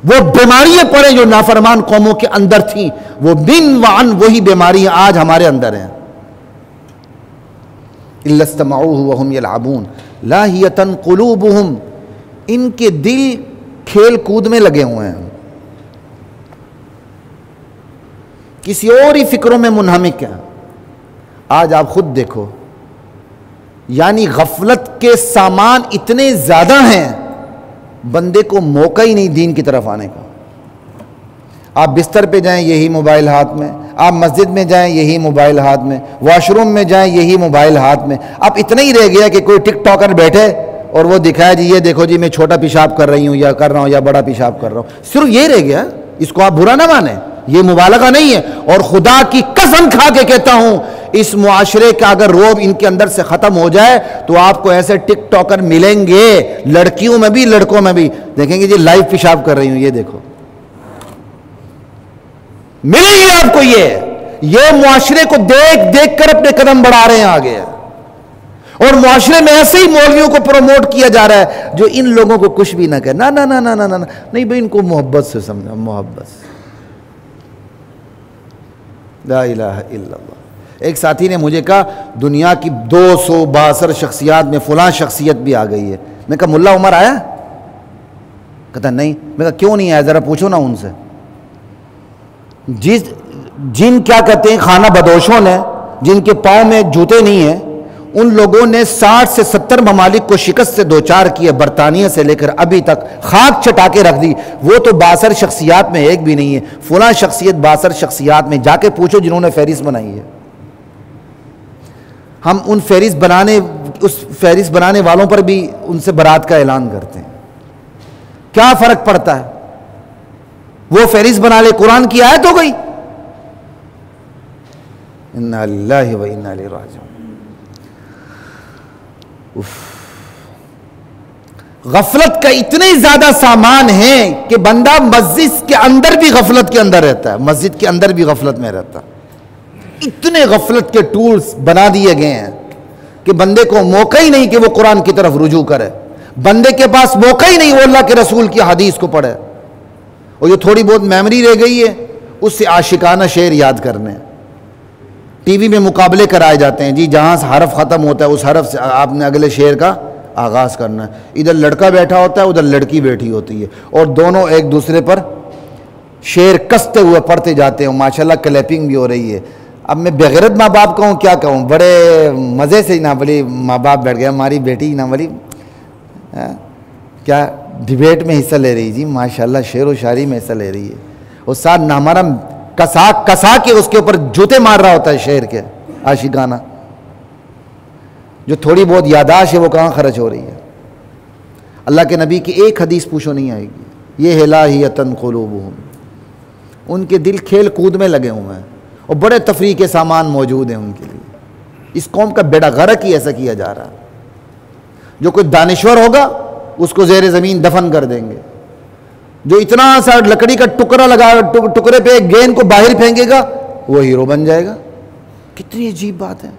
وہ بیماریاں پڑھیں جو نافرمان قوموں کے اندر تھیں, وہ بن وعن وہی بیماریاں آج ہمارے اندر ہیں. الا استمعوہ وہم یلعبون لاہیۃ قلوبہم. ان کے دل کھیل کود میں لگے ہوئے ہیں, کسی اور ہی فکروں میں منہمک ہیں. آج آپ خود دیکھو, یعنی غفلت کے سامان اتنے زیادہ ہیں, بندے کو موقع ہی نہیں دین کی طرف آنے کا. آپ بستر پہ جائیں یہی موبائل ہاتھ میں, آپ مسجد میں جائیں یہی موبائل ہاتھ میں, واش روم میں جائیں یہی موبائل ہاتھ میں. اب اتنا ہی رہ گیا کہ کوئی ٹک ٹاکر بیٹھے اور وہ دکھائے جی یہ دیکھو جی میں چھوٹا پیشاب کر رہی ہوں یا کر رہا ہوں یا بڑا پیشاب کر رہا ہوں. صرف یہ رہ گیا. اس کو آپ برا نہ مانیں, یہ مبالغہ نہیں ہے. اور خدا کی قسم کھا کے کہتا ہوں, اس معاشرے کا اگر روب ان کے اندر سے ختم ہو جائے تو آپ کو ایسے ٹک ٹاکر ملیں گے, لڑکیوں میں بھی لڑکوں میں بھی. دیکھیں گے جی لائیو پیشاب کر رہی ہوں, یہ دیکھو, ملیں گے آپ کو. یہ یہ معاشرے کو دیکھ دیکھ کر اپنے قدم بڑھا رہے ہیں آگے، اور معاشرے میں ایسے ہی مولویوں کو پروموٹ کیا جا رہا ہے جو ان لوگوں کو کچھ بھی نہ کہے، نہ نہ نہ نہ نہ نہیں بھائی، ان کو محبت سے سمجھا، محبت سے۔ لا الہ الا اللہ۔ ایک ساتھی نے مجھے کہا دنیا کی 262 شخصیات میں فلاں شخصیت بھی آ گئی ہے۔ میں کہا ملا عمر آیا؟ کہتا نہیں۔ میں کہا کیوں نہیں آیا، ذرا پوچھو نا ان سے۔ جن کیا کہتے ہیں خانہ بدوشوں نے، جن کے پاؤں میں جوتے نہیں ہیں، ان لوگوں نے 60 سے 70 ممالک کو شکست سے دوچار کیے، برطانیہ سے لے کر ابھی تک خاک چٹا کے رکھ دی۔ وہ تو 62 شخصیات میں ایک بھی نہیں ہے، فلاں شخصیت 62 شخصیات میں، جا کے پوچھو جنہوں نے فہرست بنائی ہے۔ ہم اس فہرست بنانے والوں پر بھی ان سے برات کا اعلان کرتے ہیں۔ کیا فرق پڑتا ہے؟ وہ فہرست بنا لے، قرآن کی آیت ہو گئی۔ انا للہ و انا الیہ راجعون۔ غفلت کا اتنے زیادہ سامان ہے کہ بندہ مسجد کے اندر بھی غفلت کے اندر رہتا ہے، مسجد کے اندر بھی غفلت میں رہتا ہے۔ اتنے غفلت کے ٹولز بنا دیے گئے ہیں کہ بندے کو موقع ہی نہیں کہ وہ قرآن کی طرف رجوع کرے، بندے کے پاس موقع ہی نہیں وہ اللہ کے رسول کی حدیث کو پڑھے، اور جو تھوڑی بہت میموری رہ گئی ہے اس سے عاشقانہ شعر یاد کرنے۔ ٹی وی میں مقابلے کرائے جاتے ہیں، جی جہاں سے حرف ختم ہوتا ہے اس حرف سے آپ نے اگلے شعر کا آغاز کرنا ہے۔ ادھر لڑکا بیٹھا ہوتا ہے، ادھر لڑکی بیٹھی ہوتی ہے، اور دونوں ایک دوسرے پر شعر کستے ہوئے پڑھتے جاتے ہیں، ماشاءاللہ کلیپنگ بھی ہو رہی ہے۔ اب میں بغیرت ماں باپ کہوں کیا کہوں، بڑے مزے سے نہ بولی ماں باپ بیٹھ گیا، ہماری بیٹی نہ بولی کیا ڈیبیٹ میں حصہ لے رہی، جی ماشاءاللہ شعر و شاعری میں حصہ لے رہی ہے، اور ساتھ نہ ہمارا کسا کے اس کے اوپر جوتے مار رہا ہوتا ہے شعر کے عاشقانہ۔ جو تھوڑی بہت یاداشت ہے وہ کہاں خرچ ہو رہی ہے؟ اللہ کے نبی کی ایک حدیث پوچھو نہیں آئے گی۔ یہ لاہیۃ قلوبہم، ان کے دل کھیل کود میں لگے ہوئے ہیں، اور بڑے تفریح کے سامان موجود ہیں ان کے لیے۔ اس قوم کا بیڑا غرق ہی ایسا کیا جا رہا ہے۔ جو کوئی دانشور ہوگا اس کو زیر زمین دفن کر دیں گے، جو اتنا سا لکڑی کا ٹکڑے پہ گیند کو باہر پھینکے گا وہ ہیرو بن جائے گا۔ کتنی عجیب بات ہے۔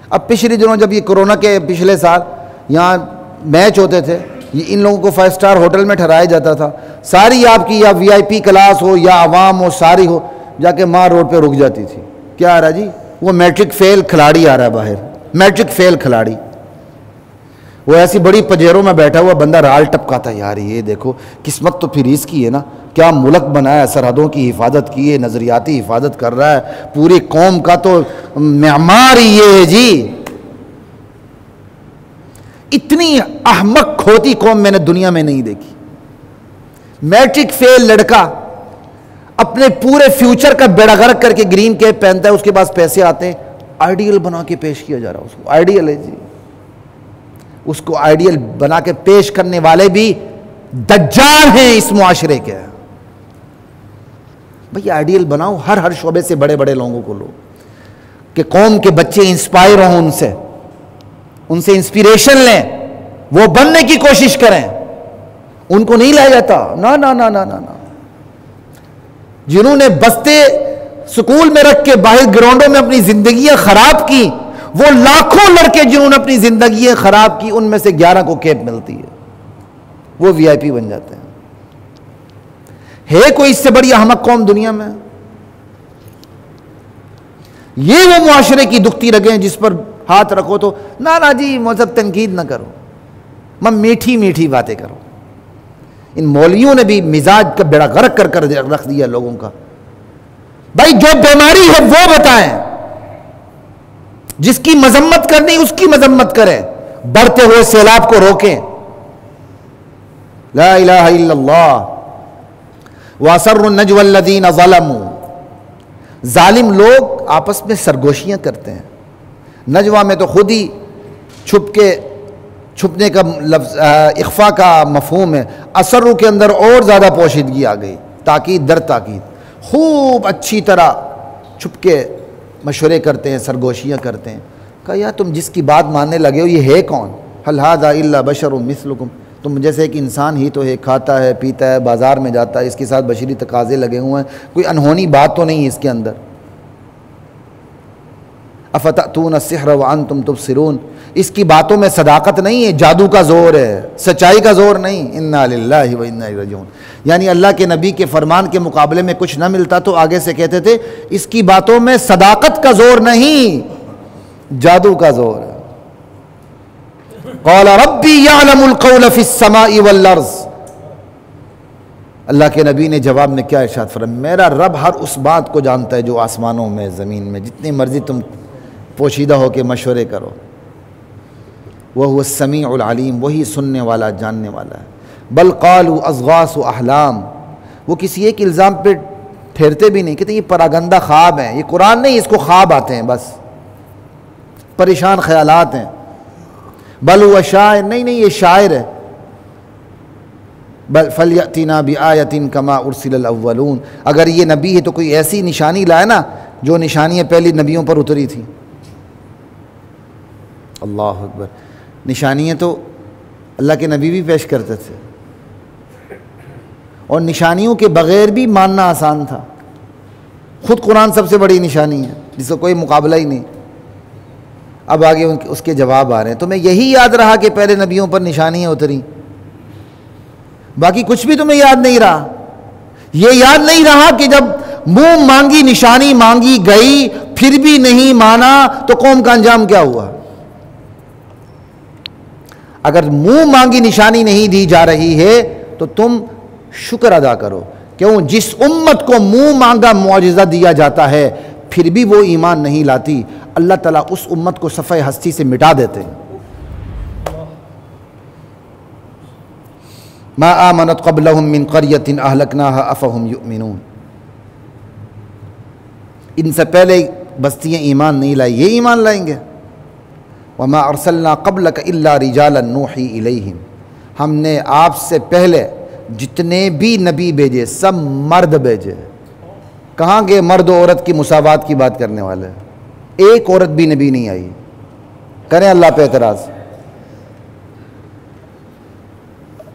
اب پچھلے دنوں جب یہ کرونا کے پچھلے سال یہاں میچ ہوتے تھے، یہ ان لوگوں کو 5 اسٹار ہوٹل میں ٹھہرایا جاتا تھا، ساری آپ کی یا VIP کلاس ہو یا عوام ہو ساری ہو، جا کے ماں روڈ پہ رک جاتی تھی۔ کیا آ رہا جی؟ وہ میٹرک فیل کھلاڑی آ رہا ہے باہر، میٹرک فیل کھلاڑی، وہ ایسی بڑی پجیروں میں بیٹھا ہوا بندہ رال ٹپکاتا، یار یہ دیکھو قسمت تو پھر اس کی ہے نا، کیا ملک بنایا، سرحدوں کی حفاظت کی ہے، نظریاتی حفاظت کر رہا ہے، پوری قوم کا تو معمار ہی یہ ہے جی۔ اتنی احمق کھوتی قوم میں نے دنیا میں نہیں دیکھی۔ میٹرک فیل لڑکا اپنے پورے فیوچر کا بیڑا غرق کر کے گرین کیپ پہنتا ہے، اس کے پاس پیسے آتے ہیں، آئیڈیل بنا کے پیش کیا جا رہا ہے اس کو، آئیڈیل ہے جی۔ اس کو آئیڈیل بنا کے پیش کرنے والے بھی دجال ہیں اس معاشرے کے۔ بھئی آئیڈیل بناؤ، ہر شعبے سے بڑے بڑے لوگوں کو لو کہ قوم کے بچے انسپائر ہوں، ان سے انسپیریشن لیں، وہ بننے کی کوشش کریں۔ ان کو نہیں لایا جاتا، نا نا نا نا نا نا۔ جنہوں نے بستے سکول میں رکھ کے باہر گراؤنڈوں میں اپنی زندگیاں خراب کی، وہ لاکھوں لڑکے جنہوں نے اپنی زندگیاں خراب کی، ان میں سے 11 کو کیپ ملتی ہے، وہ VIP بن جاتے ہیں۔ ہے کوئی اس سے بڑی احمق قوم دنیا میں؟ یہ وہ معاشرے کی دکھتی رگیں جس پر ہاتھ رکھو تو نا جی مذہب تنقید نہ کرو، میں میٹھی میٹھی باتیں کرو۔ ان مولویوں نے بھی مزاج کا بیڑا غرق کر رکھ دیا لوگوں کا۔ بھائی جو بیماری ہے وہ بتائیں، جس کی مذمت کرنی اس کی مذمت کریں، بڑھتے ہوئے سیلاب کو روکیں۔ لا الہ الا اللہ۔ وَأَسَرُّوا النَّجْوَى الَّذِينَ ظَلَمُوا، ظالم لوگ آپس میں سرگوشیاں کرتے ہیں۔ نجوہ میں تو خود ہی چھپنے کا لفظ اخفاء کا مفہوم ہے، اسرو کے اندر اور زیادہ پوشیدگی آ گئی، تاکید در تاکید، خوب اچھی طرح چھپ کے مشورے کرتے ہیں، سرگوشیاں کرتے ہیں۔ کہا یار تم جس کی بات ماننے لگے ہو یہ ہے کون؟ هل هذا الا بشر مثلکم، تم جیسے ایک انسان ہی تو ہے، کھاتا ہے پیتا ہے بازار میں جاتا ہے، اس کے ساتھ بشری تقاضے لگے ہوئے ہیں، کوئی انہونی بات تو نہیں ہے اس کے اندر۔ افتأتون السحر وانتم تبصرون، اس کی باتوں میں صداقت نہیں ہے، جادو کا زور ہے، سچائی کا زور نہیں۔ انا للہ و انا الیہ راجعون، یعنی اللہ کے نبی کے فرمان کے مقابلے میں کچھ نہ ملتا تو آگے سے کہتے تھے اس کی باتوں میں صداقت کا زور نہیں، جادو کا زور ہے۔ قال ربی یعلم القول فی السماء والارض، اللہ کے نبی نے جواب میں کیا ارشاد فرمایا؟ میرا رب ہر اس بات کو جانتا ہے جو آسمانوں میں زمین میں، جتنی مرضی تم پوشیدہ ہو کے مشورے کرو، وَهُوَ السَّمِيعُ الْعَلِيمُ، وہی سننے والا جاننے والا ہے۔ بل قالوا اضغاث احلام، وہ کسی ایک الزام پہ ٹھہرتے بھی نہیں، کہتے یہ پراگندہ خواب ہیں، یہ قرآن نہیں، اس کو خواب آتے ہیں، بس پریشان خیالات ہیں۔ بل هو شاعر، نہیں یہ شاعر ہے۔ بل فلیأتنا بآیۃ کما ارسل الاولون، اگر یہ نبی ہے تو کوئی ایسی نشانی لائے نا جو نشانیاں پہلی نبیوں پر اتری تھی۔ اللہ اکبر، نشانیاں تو اللہ کے نبی بھی پیش کرتے تھے، اور نشانیوں کے بغیر بھی ماننا آسان تھا۔ خود قرآن سب سے بڑی نشانی ہے جس کا کوئی مقابلہ ہی نہیں۔ اب آگے اس کے جواب آ رہے ہیں۔ تمہیں یہی یاد رہا کہ پہلے نبیوں پر نشانیاں اتریں، باقی کچھ بھی تمہیں یاد نہیں رہا؟ یہ یاد نہیں رہا کہ جب منہ مانگی نشانی مانگی گئی پھر بھی نہیں مانا تو قوم کا انجام کیا ہوا؟ اگر منہ مانگی نشانی نہیں دی جا رہی ہے تو تم شکر ادا کرو، کیوں؟ جس امت کو منہ مانگا معجزہ دیا جاتا ہے پھر بھی وہ ایمان نہیں لاتی، اللہ تعالیٰ اس امت کو صفحہ ہستی سے مٹا دیتے ہیں۔ ما آمنت قبلہم من قریۃ اہلکناہا افہم یؤمنون، ان سے پہلے بستیاں ایمان نہیں لائی، یہ ایمان لائیں گے؟ وما ارسلنا قبلک الا رجالا نوحی الیہم، ہم نے آپ سے پہلے جتنے بھی نبی بھیجے سب مرد بھیجے۔ کہاں گئے مرد و عورت کی مساوات کی بات کرنے والے؟ ایک عورت بھی نبی نہیں آئی، کریں اللہ پہ اعتراض؟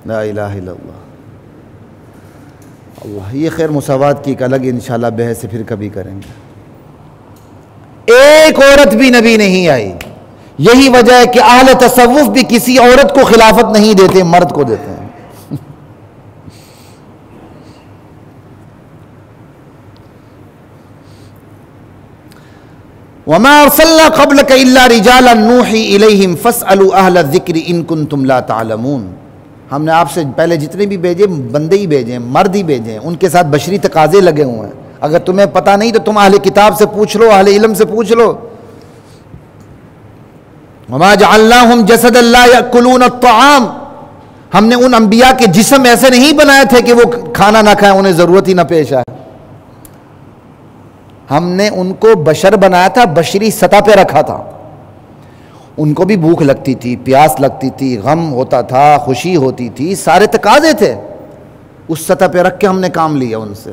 لا الہ الا اللہ۔ اللہ، یہ خیر مساوات کی ایک الگ انشاءاللہ بحث سے پھر کبھی کریں گے۔ ایک عورت بھی نبی نہیں آئی، یہی وجہ ہے کہ اہل تصوف بھی کسی عورت کو خلافت نہیں دیتے، مرد کو دیتے ہیں۔ وما ارسلنا قبلک الا رجالا نوحی الیہم فاسألوا اہل الذکر ان کنتم لا تعلمون، ہم نے آپ سے پہلے جتنے بھی بھیجے بندے ہی بھیجے ہیں، مرد ہی بھیجے ہیں، ان کے ساتھ بشری تقاضے لگے ہوئے ہیں۔ اگر تمہیں پتہ نہیں تو تم اہل کتاب سے پوچھ لو، اہل علم سے پوچھ لو۔ وما جعلناہم جسدا لا یأکلون الطعام، ہم نے ان انبیاء کے جسم ایسے نہیں بنائے تھے کہ وہ کھانا نہ کھائیں، انہیں ضرورت ہی نہ پیش آئے۔ ہم نے ان کو بشر بنایا تھا، بشری سطح پہ رکھا تھا، ان کو بھی بھوک لگتی تھی، پیاس لگتی تھی، غم ہوتا تھا، خوشی ہوتی تھی، سارے تقاضے تھے، اس سطح پہ رکھ کے ہم نے کام لیا ان سے۔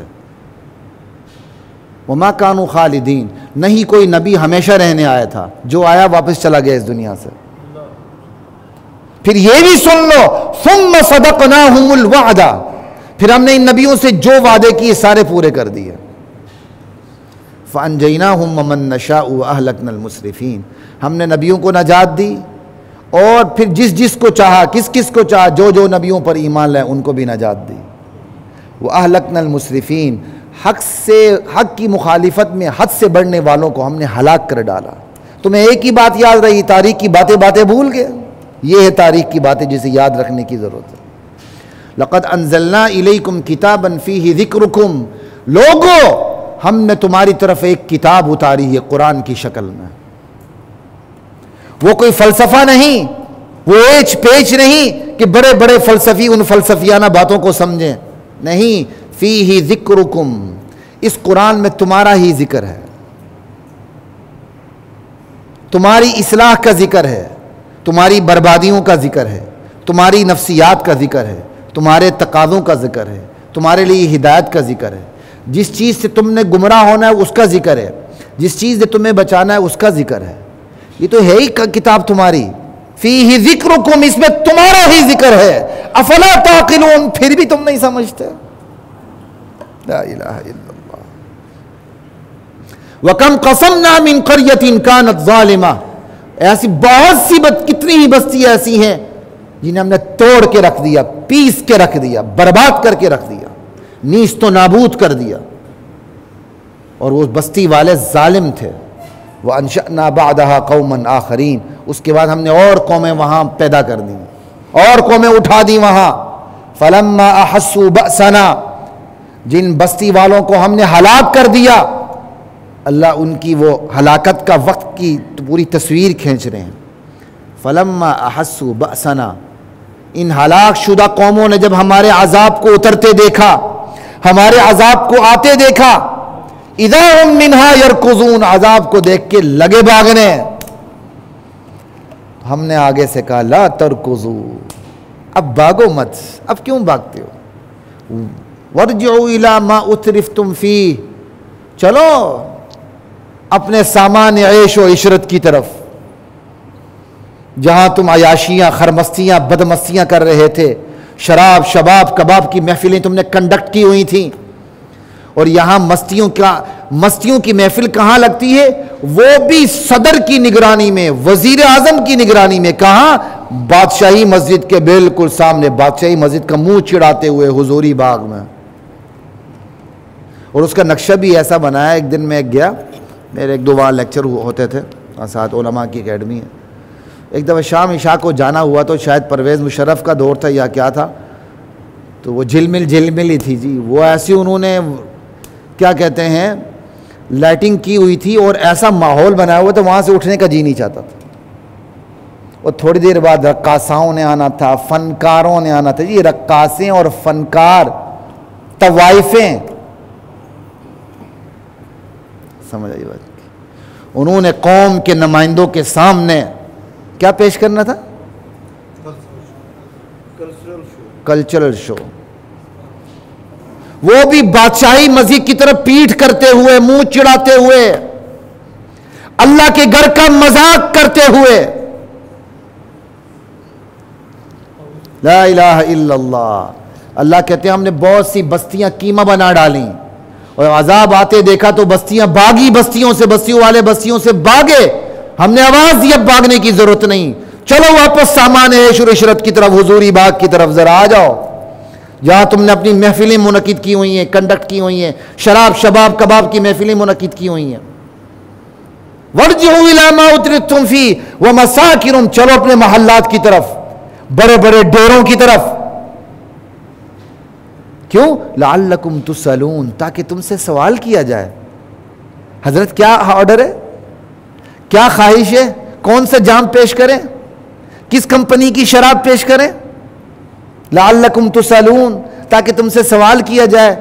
وما کانوا خالدین، نہیں کوئی نبی ہمیشہ رہنے آیا تھا، جو آیا واپس چلا گیا اس دنیا سے۔ پھر یہ بھی سن لو، ثم صدقناہم الوعد، پھر ہم نے ان نبیوں سے جو وعدے کیے سارے پورے کر دیے۔ فَأَنْجَيْنَاهُمْ وَمَن نَّشَاءُ وَأَهْلَكْنَا الْمُسْرِفِينَ، ہم نے نبیوں کو نجات دی اور پھر جس جس کو چاہا، کس کس کو چاہا، جو جو نبیوں پر ایمان لائے ان کو بھی نجات دی۔ وَأَهْلَكْنَا الْمُسْرِفِينَ، حق کی مخالفت میں حد سے بڑھنے والوں کو ہم نے ہلاک کر ڈالا۔ تمہیں ایک ہی بات یاد رہی، تاریخ کی باتیں بھول گئے؟ یہ ہے تاریخ کی باتیں جسے یاد رکھنے کی ضرورت ہے۔ لَقَدْ أَنزَلْنَا إِلَيْكُمْ كِتَابًا فِيهِ ذِكْرُكُمْ، لوگو ہم نے تمہاری طرف ایک کتاب اتاری ہے قرآن کی شکل میں۔ وہ کوئی فلسفہ نہیں، وہ ایچ پیچ نہیں کہ بڑے بڑے فلسفی ان فلسفیانہ باتوں کو سمجھیں، نہیں، فیہ ذکرکم، اس قرآن میں تمہارا ہی ذکر ہے، تمہاری اصلاح کا ذکر ہے، تمہاری بربادیوں کا ذکر ہے، تمہاری نفسیات کا ذکر ہے، تمہارے تقاضوں کا ذکر ہے، تمہارے لیے ہدایت کا ذکر ہے، جس چیز سے تم نے گمراہ ہونا ہے اس کا ذکر ہے، جس چیز سے تمہیں بچانا ہے اس کا ذکر ہے۔ یہ تو ہے ہی کتاب تمہاری، فیہ ذکرکم، اس میں تمہارا ہی ذکر ہے، افلا تعقلون، پھر بھی تم نہیں سمجھتے۔ لا الہ الا اللہ۔ وَكَمْ قَصَمْنَا مِنْ قَرْيَةٍ كَانَتْ ظَالِمَةً، ایسی بہت سی کتنی ہی بستی ایسی ہیں جنہیں ہم نے توڑ کے رکھ دیا، پیس کے رکھ دیا، برباد کر کے رکھ دیا، نیست و نابود کر دیا، اور وہ بستی والے ظالم تھے۔ وَأَنشَأْنَا بَعْدَهَا قَوْمًا آخَرِينَ، اس کے بعد ہم نے اور قومیں وہاں پیدا کر دیں، اور قومیں اٹھا دی وہاں۔ فَلَمَّا أَحَسُّوا بَأْسَنَا، جن بستی والوں کو ہم نے ہلاک کر دیا، اللہ ان کی وہ ہلاکت کا وقت کی پوری تصویر کھینچ رہے ہیں۔ فَلَمَّا أَحَسُّوا بَأْسَنَا، ان ہلاک شدہ قوموں نے جب ہمارے عذاب کو اترتے دیکھا، ہمارے عذاب کو آتے دیکھا، اِذَا هُم مِّنْهَا يَرْكُضُونَ، عذاب کو دیکھ کے لگے بھاگنے۔ ہم نے آگے سے کہا لا ترکضوا، اب بھاگو مت، اب کیوں بھاگتے ہو؟ وَارْجِعُوا إِلَىٰ مَا أُتْرِفْتُمْ فِيهِ، چلو اپنے سامان عیش و عشرت کی طرف، جہاں تم عیاشیاں، خرمستیاں، بدمستیاں کر رہے تھے، شراب شباب کباب کی محفلیں تم نے کنڈکٹ کی ہوئی تھیں، اور یہاں مستیوں کی محفل کہاں لگتی ہے؟ وہ بھی صدر کی نگرانی میں، وزیر اعظم کی نگرانی میں، کہاں؟ بادشاہی مسجد کے بالکل سامنے، بادشاہی مسجد کا منہ چڑھاتے ہوئے حضوری باغ میں۔ اور اس کا نقشہ بھی ایسا بنا ہے، ایک دن میں گیا، میرے ایک دو وہاں لیکچر ہوتے تھے، ساتھ علماء کی اکیڈمی ہے، ایک دفعہ شام عشاء کو جانا ہوا تو شاید پرویز مشرف کا دور تھا یا کیا تھا، تو وہ جھلمل ہی تھی جی، وہ ایسی انہوں نے کیا کہتے ہیں لائٹنگ کی ہوئی تھی، اور ایسا ماحول بنایا ہوا تو وہاں سے اٹھنے کا جی نہیں چاہتا تھا۔ اور تھوڑی دیر بعد رقاصاؤں نے آنا تھا، فنکاروں نے آنا تھا جی، رقاصیں اور فنکار، طوائفیں، سمجھ آئی بات؟ انہوں نے قوم کے نمائندوں کے سامنے کیا پیش کرنا تھا؟ کلچرل شو، وہ بھی بادشاہی مسجد کی طرف پیٹھ کرتے ہوئے، منہ چڑھاتے ہوئے، اللہ کے گھر کا مذاق کرتے ہوئے۔ لا الہ الا اللہ، اللہ کہتے ہیں ہم نے بہت سی بستیاں کیما بنا ڈالیں، اور عذاب آتے دیکھا تو بستیاں بھاگی، بستیوں والے بستیوں سے بھاگے، ہم نے آواز دی اب بھاگنے کی ضرورت نہیں، چلو واپس سامان عیش و عشرت کی طرف، حضوری باغ کی طرف ذرا آ جاؤ، جہاں تم نے اپنی محفلیں منعقد کی ہوئی ہیں، کنڈکٹ کی ہوئی ہیں، شراب شباب کباب کی محفلیں منعقد کی ہوئی ہیں۔ وَارْجِعُوا إِلَىٰ مَا أُتْرِفْتُمْ فِيهِ وَمَسَاكِنُمْ، چلو اپنے محلات کی طرف، بڑے بڑے ڈیروں کی طرف۔ کیوں؟ لَعَلَّكُمْ تُسْأَلُونَ، تاکہ تم سے سوال کیا جائے۔ حضرت کیا آرڈر ہے؟ کیا خواہش ہے؟ کون سا جام پیش کریں؟ کس کمپنی کی شراب پیش کریں؟ لَعَلَّكُمْ تُسْأَلُونَ، تاکہ تم سے سوال کیا جائے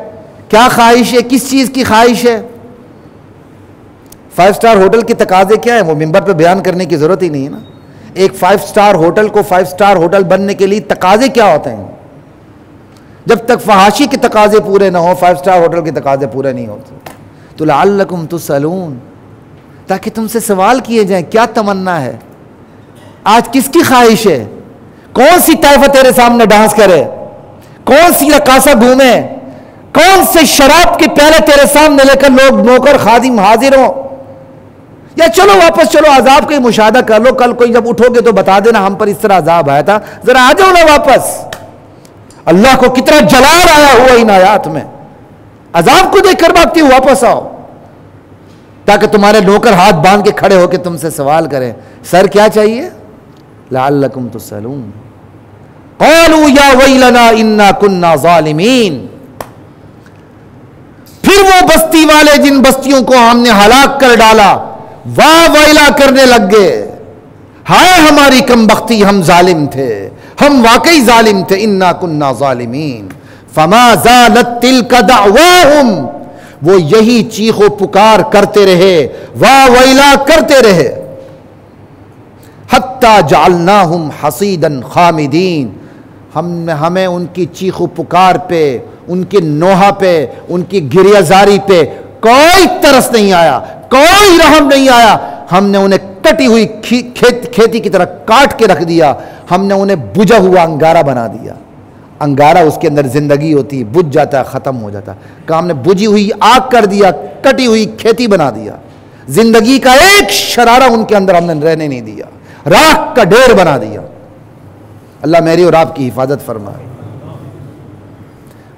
کیا خواہش ہے، کس چیز کی خواہش ہے۔ 5 سٹار ہوٹل کے تقاضے کیا ہیں؟ وہ ممبر پہ بیان کرنے کی ضرورت ہی نہیں ہے نا۔ ایک 5 سٹار ہوٹل کو 5 سٹار ہوٹل بننے کے لیے تقاضے کیا ہوتے ہیں؟ جب تک فحاشی کے تقاضے پورے نہ ہوں، 5 سٹار ہوٹل کے تقاضے پورے نہیں ہوتے۔ تو لعلکم تسألون، تاکہ تم سے سوال کیے جائیں کیا تمنا ہے، آج کس کی خواہش ہے، کون سی طائفہ تیرے سامنے ڈانس کرے، کون سی رقاصہ گھومے، کون سے شراب کے پیالے تیرے سامنے لے کر لوگ نوکر خادم حاضر ہوں، یا چلو واپس چلو عذاب کا ہی مشاہدہ کر لو، کل کوئی جب اٹھو گے تو بتا دینا ہم پر اس طرح عذاب آیا تھا، ذرا آ جاؤ نا واپس۔ اللہ کو کتنا جلال آیا ہوا ان آیات میں، عذاب کو دیکھ کر بھاگتے ہو، واپس آؤ، تاکہ تمہارے نوکر ہاتھ باندھ کے کھڑے ہو کے تم سے سوال کریں، سر کیا چاہیے؟ لعلکم تسألون۔ قالوا یا ویلنا انا کنا ظالمین، پھر وہ بستی والے جن بستیوں کو ہم نے ہلاک کر ڈالا واہ ویلا کرنے لگ گئے، ہائے ہماری کم بختی، ہم ظالم تھے، ہم واقعی ظالم تھے، انا کنا ظالمین۔ فما زالت تلک دعواہم، وہ یہی چیخ و پکار کرتے رہے، واہ ویلا کرتے رہے، حتی جعلناہم حصیدا خامدین، ہمیں ان کی چیخ و پکار پہ، ان کی نوحہ پہ، ان کی گریہ زاری پہ کوئی ترس نہیں آیا، کوئی رحم نہیں آیا، ہم نے انہیں کٹی ہوئی کھیتی کی طرح کاٹ کے رکھ دیا، ہم نے انہیں بجھا ہوا انگارہ بنا دیا۔ انگارہ اس کے اندر زندگی ہوتی، بجھ جاتا ہے، ختم ہو جاتا ہے۔ کام نے بجھی ہوئی آگ کر دیا، کٹی ہوئی کھیتی بنا دیا، زندگی کا ایک شرارہ ان کے اندر ہم نے رہنے نہیں دیا، راکھ کا ڈھیر بنا دیا۔ اللہ میری اور آپ کی حفاظت فرمائے۔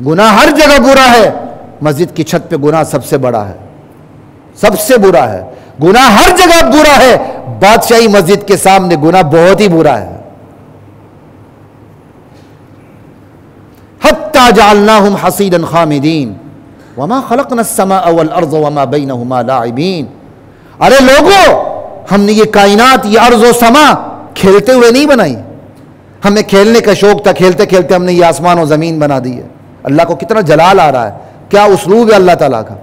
گناہ ہر جگہ برا ہے، مسجد کی چھت پہ گناہ سب سے بڑا ہے، سب سے برا ہے۔ گناہ ہر جگہ برا ہے، بادشاہی مسجد کے سامنے گناہ بہت ہی برا ہے۔ حتی جعلناہم حصیدا خامدین وما خلقنا السماء والارض وما بینہما لاعبین۔ ارے لوگو، ہم نے یہ کائنات، یہ ارض و سما کھیلتے ہوئے نہیں بنائی، ہمیں کھیلنے کا شوق تھا، کھیلتے کھیلتے ہم نے یہ آسمان و زمین بنا دی ہے۔ اللہ کو کتنا جلال آ رہا ہے، کیا اسلوب ہے اللہ تعالیٰ کا۔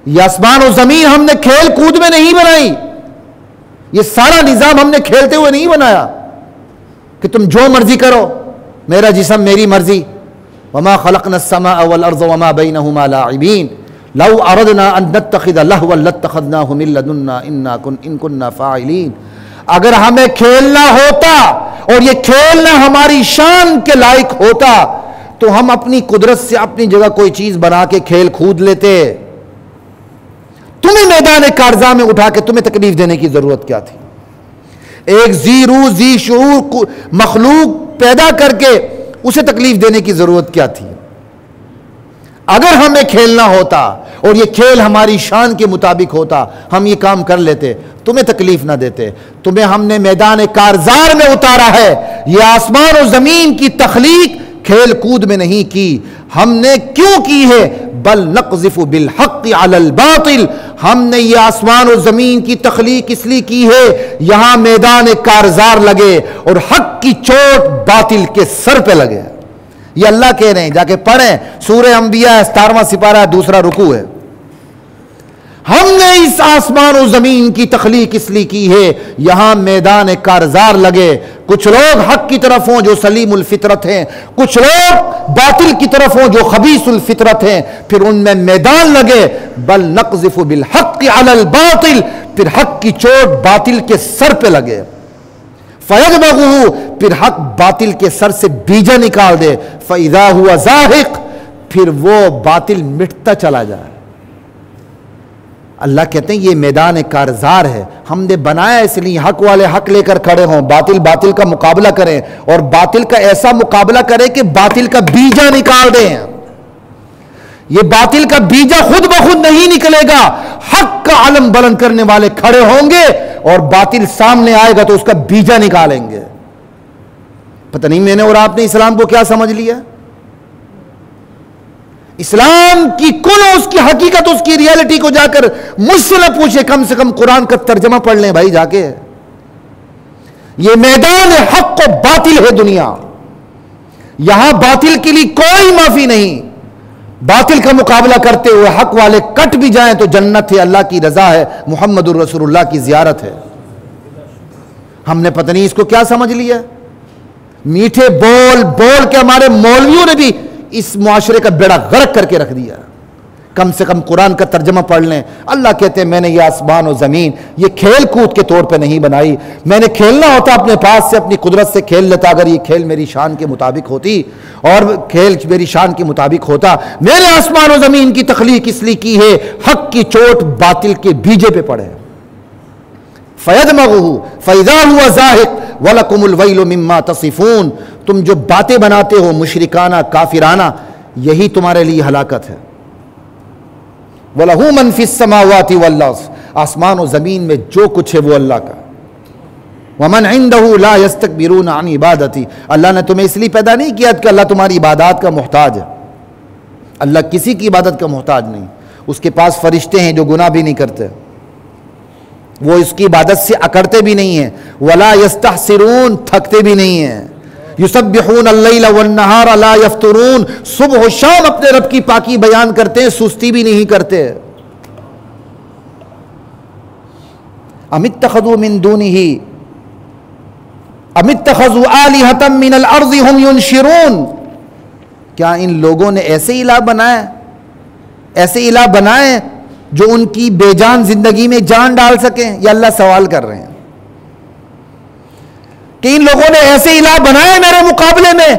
یہ آسمان و زمین ہم نے کھیل کود میں نہیں بنائی، یہ سارا نظام ہم نے کھیلتے ہوئے نہیں بنایا کہ تم جو مرضی کرو، میرا جسم میری مرضی۔ وما خلقنا السماء والارض وما بینہما لاعبین لو اردنا ان نتخذ لہوا لاتخذناہ من لدنا ان کننا فاعلین۔ اگر ہمیں کھیلنا ہوتا اور یہ کھیلنا ہماری شان کے لائق ہوتا تو ہم اپنی قدرت سے اپنی جگہ کوئی چیز بنا کے کھیل کود لیتے۔ تمہیں میدان کارزاں میں اٹھا کے تمہیں تکلیف دینے کی ضرورت کیا تھی؟ ایک ذی روح ذی شعور مخلوق پیدا کر کے اسے تکلیف دینے کی ضرورت کیا تھی؟ اگر ہمیں کھیلنا ہوتا اور یہ کھیل ہماری شان کے مطابق ہوتا ہم یہ کام کر لیتے، تمہیں تکلیف نہ دیتے۔ تمہیں ہم نے میدان کارزار میں اتارا ہے، یہ آسمان و زمین کی تخلیق کھیل کود میں نہیں کی۔ ہم نے کیوں کی ہے؟ بل نقذف بالحق علی الباطل، ہم نے یہ آسمان و زمین کی تخلیق اس لیے کی ہے یہاں میدان کارزار لگے اور حق کی چوٹ باطل کے سر پہ لگے۔ یہ اللہ کہہ رہے ہیں، جا کے پڑھیں سورہ انبیاء 17واں سپارہ دوسرا رکوع ہے۔ ہم نے اس آسمان و زمین کی تخلیق اس لیے کی ہے یہاں میدان کارزار لگے۔ کچھ لوگ حق کی طرف ہوں جو سلیم الفطرت ہیں، کچھ لوگ باطل کی طرف ہوں جو خبیث الفطرت ہیں، پھر ان میں میدان لگے۔ بل نقذف بالحق علی الباطل، پھر حق کی چوٹ باطل کے سر پہ لگے۔ فَيَدْمَغُهُ، پھر حق باطل کے سر سے بیجا نکال دے۔ فَإِذَا هُوَ زَاهِقٌ، پھر وہ باطل مٹتا چلا جائے۔ اللہ کہتے ہیں یہ میدان کارزار ہے، ہم نے بنایا اس لیے حق والے حق لے کر کھڑے ہوں، باطل باطل کا مقابلہ کریں اور باطل کا ایسا مقابلہ کریں کہ باطل کا بیجا نکال دیں۔ یہ باطل کا بیجا خود بخود نہیں نکلے گا، حق کا علم بلند کرنے والے کھڑے ہوں گے اور باطل سامنے آئے گا تو اس کا بیجا نکالیں گے۔ پتہ نہیں میں نے اور آپ نے اسلام کو کیا سمجھ لیا؟ اسلام کی کل اس کی حقیقت، اس کی ریالٹی کو جا کر مجھ سے نہ پوچھے، کم سے کم قرآن کا ترجمہ پڑھ لیں بھائی جا کے۔ یہ میدان حق و باطل ہے دنیا، یہاں باطل کے لیے کوئی معافی نہیں۔ باطل کا مقابلہ کرتے ہوئے حق والے کٹ بھی جائیں تو جنت ہے، اللہ کی رضا ہے، محمد الرسول اللہ کی زیارت ہے۔ ہم نے پتہ نہیں اس کو کیا سمجھ لیا، میٹھے بول بول کے ہمارے مولویوں نے بھی اس معاشرے کا بیڑا غرق کر کے رکھ دیا۔ کم سے کم قرآن کا ترجمہ پڑھ لیں۔ اللہ کہتے ہیں میں نے یہ آسمان و زمین یہ کھیل کود کے طور پہ نہیں بنائی، میں نے کھیلنا ہوتا اپنے پاس سے اپنی قدرت سے کھیل لیتا، اگر یہ کھیل میری شان کے مطابق ہوتی اور کھیل میری شان کے مطابق ہوتا۔ میں نے آسمان و زمین کی تخلیق اس لیے کی ہے حق کی چوٹ باطل کے بیجے پہ پڑے۔ فَيَدْمَغُهُ فَإِذَا هُوَ زَاهِقٌ وَلَكُمُ الْوَيْلُ مِمَّا تَصِفُونَ، تم جو باتیں بناتے ہو مشرکانہ کافرانہ، یہی تمہارے لیے ہلاکت ہے۔ وَلَهُ مَنْ فِي السَّمَاوَاتِ وَالْأَرْضِ، آسمان و زمین میں جو کچھ ہے وہ اللہ کا۔ وَمَنْ عِنْدَهُ لَا يَسْتَكْبِرُونَ عَنْ عِبَادَتِهِ، اللہ نے تمہیں اس لیے پیدا نہیں کیا کہ اللہ تمہاری عبادات کا محتاج ہے۔ اللہ کسی کی عبادت کا محتاج نہیں، اس کے پاس فرشتے ہیں جو گناہ بھی نہیں کرتے، وہ اس کی عبادت سے اکڑتے بھی نہیں ہیں۔ وَلَا يَسْتَحْسِرُونَ، تھکتے بھی نہیں ہیں۔ يُسَبِّحُونَ اللَّيْلَ وَالنَّهَارَ لَا يَفْتُرُونَ، صبح و شام اپنے رب کی پاکی بیان کرتے ہیں، سستی بھی نہیں کرتے۔ أَمِ اتَّخَذُوا مِن دُونِهِ أَمِ اتَّخَذُوا آلِهَةً مِّنَ الْأَرْضِ هُمْ يُنشِرُونَ، کیا ان لوگوں نے ایسے الہ بنائے، ایسے الہ بنائے جو ان کی بے جان زندگی میں جان ڈال سکیں؟ یا اللہ سوال کر رہے ہیں۔ کہ ان لوگوں نے ایسے الہ بنائے میرے مقابلے میں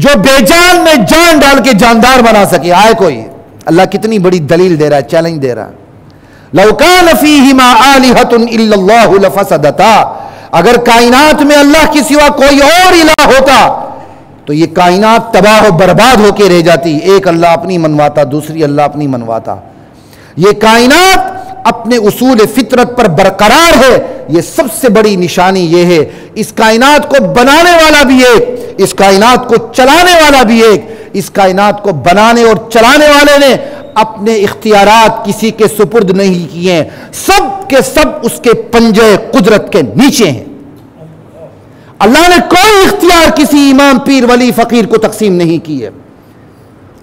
جو بے جان میں جان ڈال کے جاندار بنا سکے. آئے کوئی. اللہ کتنی بڑی دلیل دے رہا ہے, چیلنج دے رہا ہے. لو کان فیہما آلہۃ الا اللہ لفسدتا, اگر کائنات میں اللہ کے سوا کوئی اور الہ ہوتا تو یہ کائنات تباہ و برباد ہو کے رہ جاتی. ایک اللہ اپنی منواتا, دوسری اللہ اپنی منواتا. یہ کائنات اپنے اصول فطرت پر برقرار ہے. یہ سب سے بڑی نشانی یہ ہے, اس کائنات کو بنانے والا بھی ایک, اس کائنات کو چلانے والا بھی ایک. اس کائنات کو بنانے اور چلانے والے نے اپنے اختیارات کسی کے سپرد نہیں کیے ہیں, سب کے سب اس کے پنجے قدرت کے نیچے ہیں. اللہ نے کوئی اختیار کسی امام پیر ولی فقیر کو تقسیم نہیں کی ہے.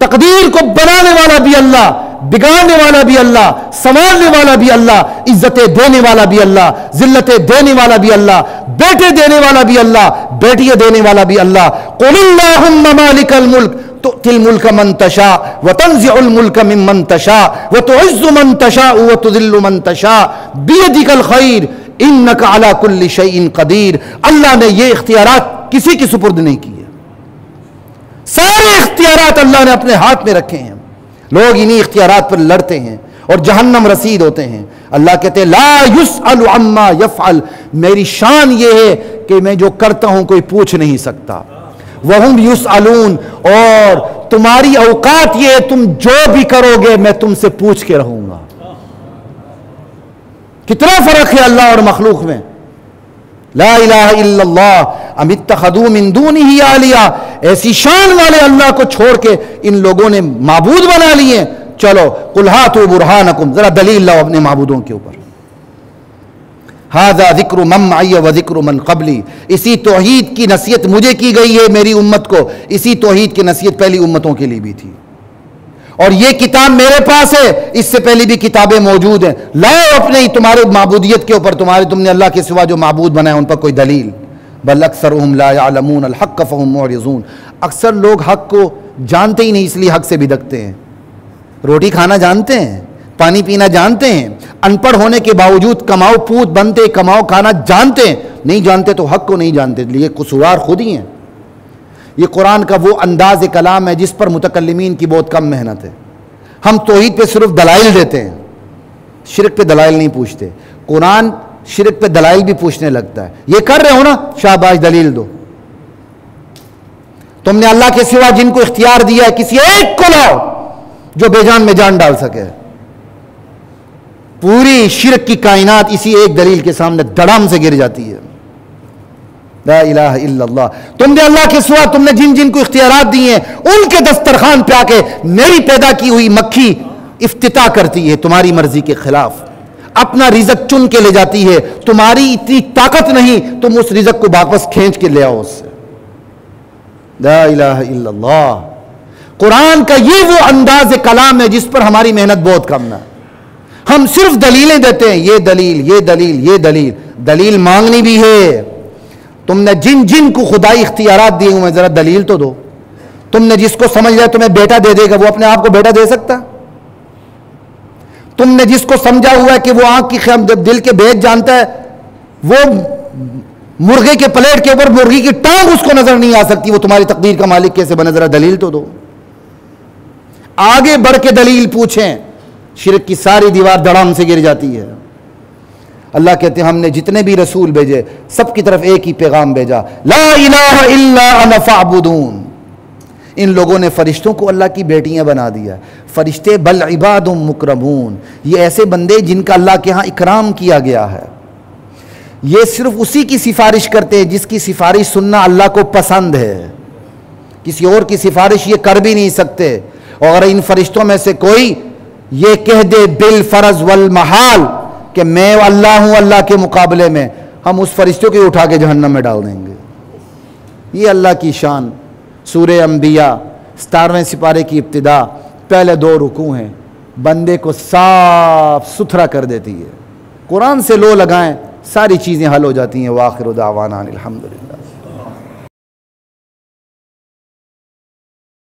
تقدیر کو بنانے والا بھی اللہ, بگاڑنے والا بھی اللہ, سنوارنے والا بھی اللہ, عزتیں دینے والا بھی اللہ, ذلتیں دینے والا بھی اللہ, بیٹے دینے والا بھی اللہ, بیٹیاں دینے والا بھی اللہ. قل اللہم مالک الملک تؤتی الملک من تشاء وتنزع الملک ممن تشاء وتعز من تشاء وتذل من تشاء بیدک الخیر انک علی کل شیء قدیر. اللہ نے یہ اختیارات کسی کی سپرد نہیں کیے. سارے اختیارات اللہ نے اپنے ہاتھ میں رکھے ہیں. لوگ انہی اختیارات پر لڑتے ہیں اور جہنم رسید ہوتے ہیں. اللہ کہتے ہیں لا یسأل عما یفعل, میری شان یہ ہے کہ میں جو کرتا ہوں کوئی پوچھ نہیں سکتا. وہم یسألون, اور تمہاری اوقات یہ ہے تم جو بھی کرو گے میں تم سے پوچھ کے رہوں گا. کتنا فرق ہے اللہ اور مخلوق میں. لا الہ الا اللہ ام اتخذوا من دونہ آلیہ, ایسی شان والے اللہ کو چھوڑ کے ان لوگوں نے معبود بنا لیے. چلو قل ہاتوا برہانکم, ذرا دلیل لاؤ اپنے معبودوں کے اوپر. ھذا ذکر من معی و ذکر من قبلی, اسی توحید کی نصیحت مجھے کی گئی ہے میری امت کو, اسی توحید کی نصیحت پہلی امتوں کے لیے بھی تھی. اور یہ کتاب میرے پاس ہے, اس سے پہلی بھی کتابیں موجود ہیں. لاؤ اپنے تمہارے معبودیت کے اوپر, تم نے اللہ کے سوا جو معبود بنائے ان پر کوئی دلیل. بل اکثرهم لا يعلمون الحق فهم معرضون, اکثر لوگ حق کو جانتے ہی نہیں, اس لیے حق سے بدکتے ہیں. روٹی کھانا جانتے ہیں, پانی پینا جانتے ہیں, ان پڑھ ہونے کے باوجود کماؤ پوت بنتے, کماؤ کھانا جانتے ہیں, نہیں جانتے تو حق کو نہیں جانتے. یہ قصوروار خود ہی ہیں. یہ قرآن کا وہ انداز کلام ہے جس پر متکلمین کی بہت کم محنت ہے. ہم توحید پہ صرف دلائل دیتے ہیں, شرک پہ دلائل نہیں پوچھتے. قرآن شرک پہ دلائل بھی پوچھنے لگتا ہے. یہ کر رہے ہو نا, شاباش دلیل دو. تم نے اللہ کے سوا جن کو اختیار دیا ہے کسی ایک کو لاؤ جو بے جان میں جان ڈال سکے. پوری شرک کی کائنات اسی ایک دلیل کے سامنے دڑام سے گر جاتی ہے. لا الہ الا اللہ. تم نے اللہ کے سوا تم نے جن جن کو اختیارات دی ہیں ان کے دسترخوان پہ آ کے میری پیدا کی ہوئی مکھی افتتاح کرتی ہے تمہاری مرضی کے خلاف, اپنا رزق چن کے لے جاتی ہے. تمہاری اتنی طاقت نہیں تم اس رزق کو واپس کھینچ کے لے آؤ اس سے. لا الہ الا اللہ. قرآن کا یہ وہ انداز کلام ہے جس پر ہماری محنت بہت کم ہے. ہم صرف دلیلیں دیتے ہیں, یہ دلیل یہ دلیل یہ دلیل. دلیل مانگنی بھی ہے. تم نے جن جن کو خدائی اختیارات دیے ہوئے ذرا دلیل تو دو. تم نے جس کو سمجھ لیا تمہیں بیٹا دے دے گا, وہ اپنے آپ کو بیٹا دے سکتا؟ تم نے جس کو سمجھا ہوا ہے کہ وہ آنکھ کی دل کے بھید جانتا ہے, وہ مرغے کے پلیٹ کے اوپر مرغی کی ٹانگ اس کو نظر نہیں آ سکتی, وہ تمہاری تقدیر کا مالک کیسے بنے؟ ذرا دلیل تو دو. آگے بڑھ کے دلیل پوچھیں, شرک کی ساری دیوار دڑام سے گر جاتی ہے. اللہ کہتے ہیں ہم نے جتنے بھی رسول بھیجے سب کی طرف ایک ہی پیغام بھیجا, لا الہ الا انا فاعبدون. ان لوگوں نے فرشتوں کو اللہ کی بیٹیاں بنا دیا. فرشتے بل عباد مکرمون, یہ ایسے بندے جن کا اللہ کے ہاں اکرام کیا گیا ہے. یہ صرف اسی کی سفارش کرتے ہیں جس کی سفارش سننا اللہ کو پسند ہے. کسی اور کی سفارش یہ کر بھی نہیں سکتے. اور ان فرشتوں میں سے کوئی یہ کہہ دے بالفرض والمحال کہ میں اللہ ہوں اللہ کے مقابلے میں, ہم اس فرشتوں کو اٹھا کے جہنم میں ڈال دیں گے. یہ اللہ کی شان. سورہ انبیاء 17ویں سپارے کی ابتدا پہلے 2 رکوع ہیں, بندے کو صاف ستھرا کر دیتی ہے. قرآن سے لو لگائیں ساری چیزیں حل ہو جاتی ہیں. وآخر دعوانا الحمدللہ.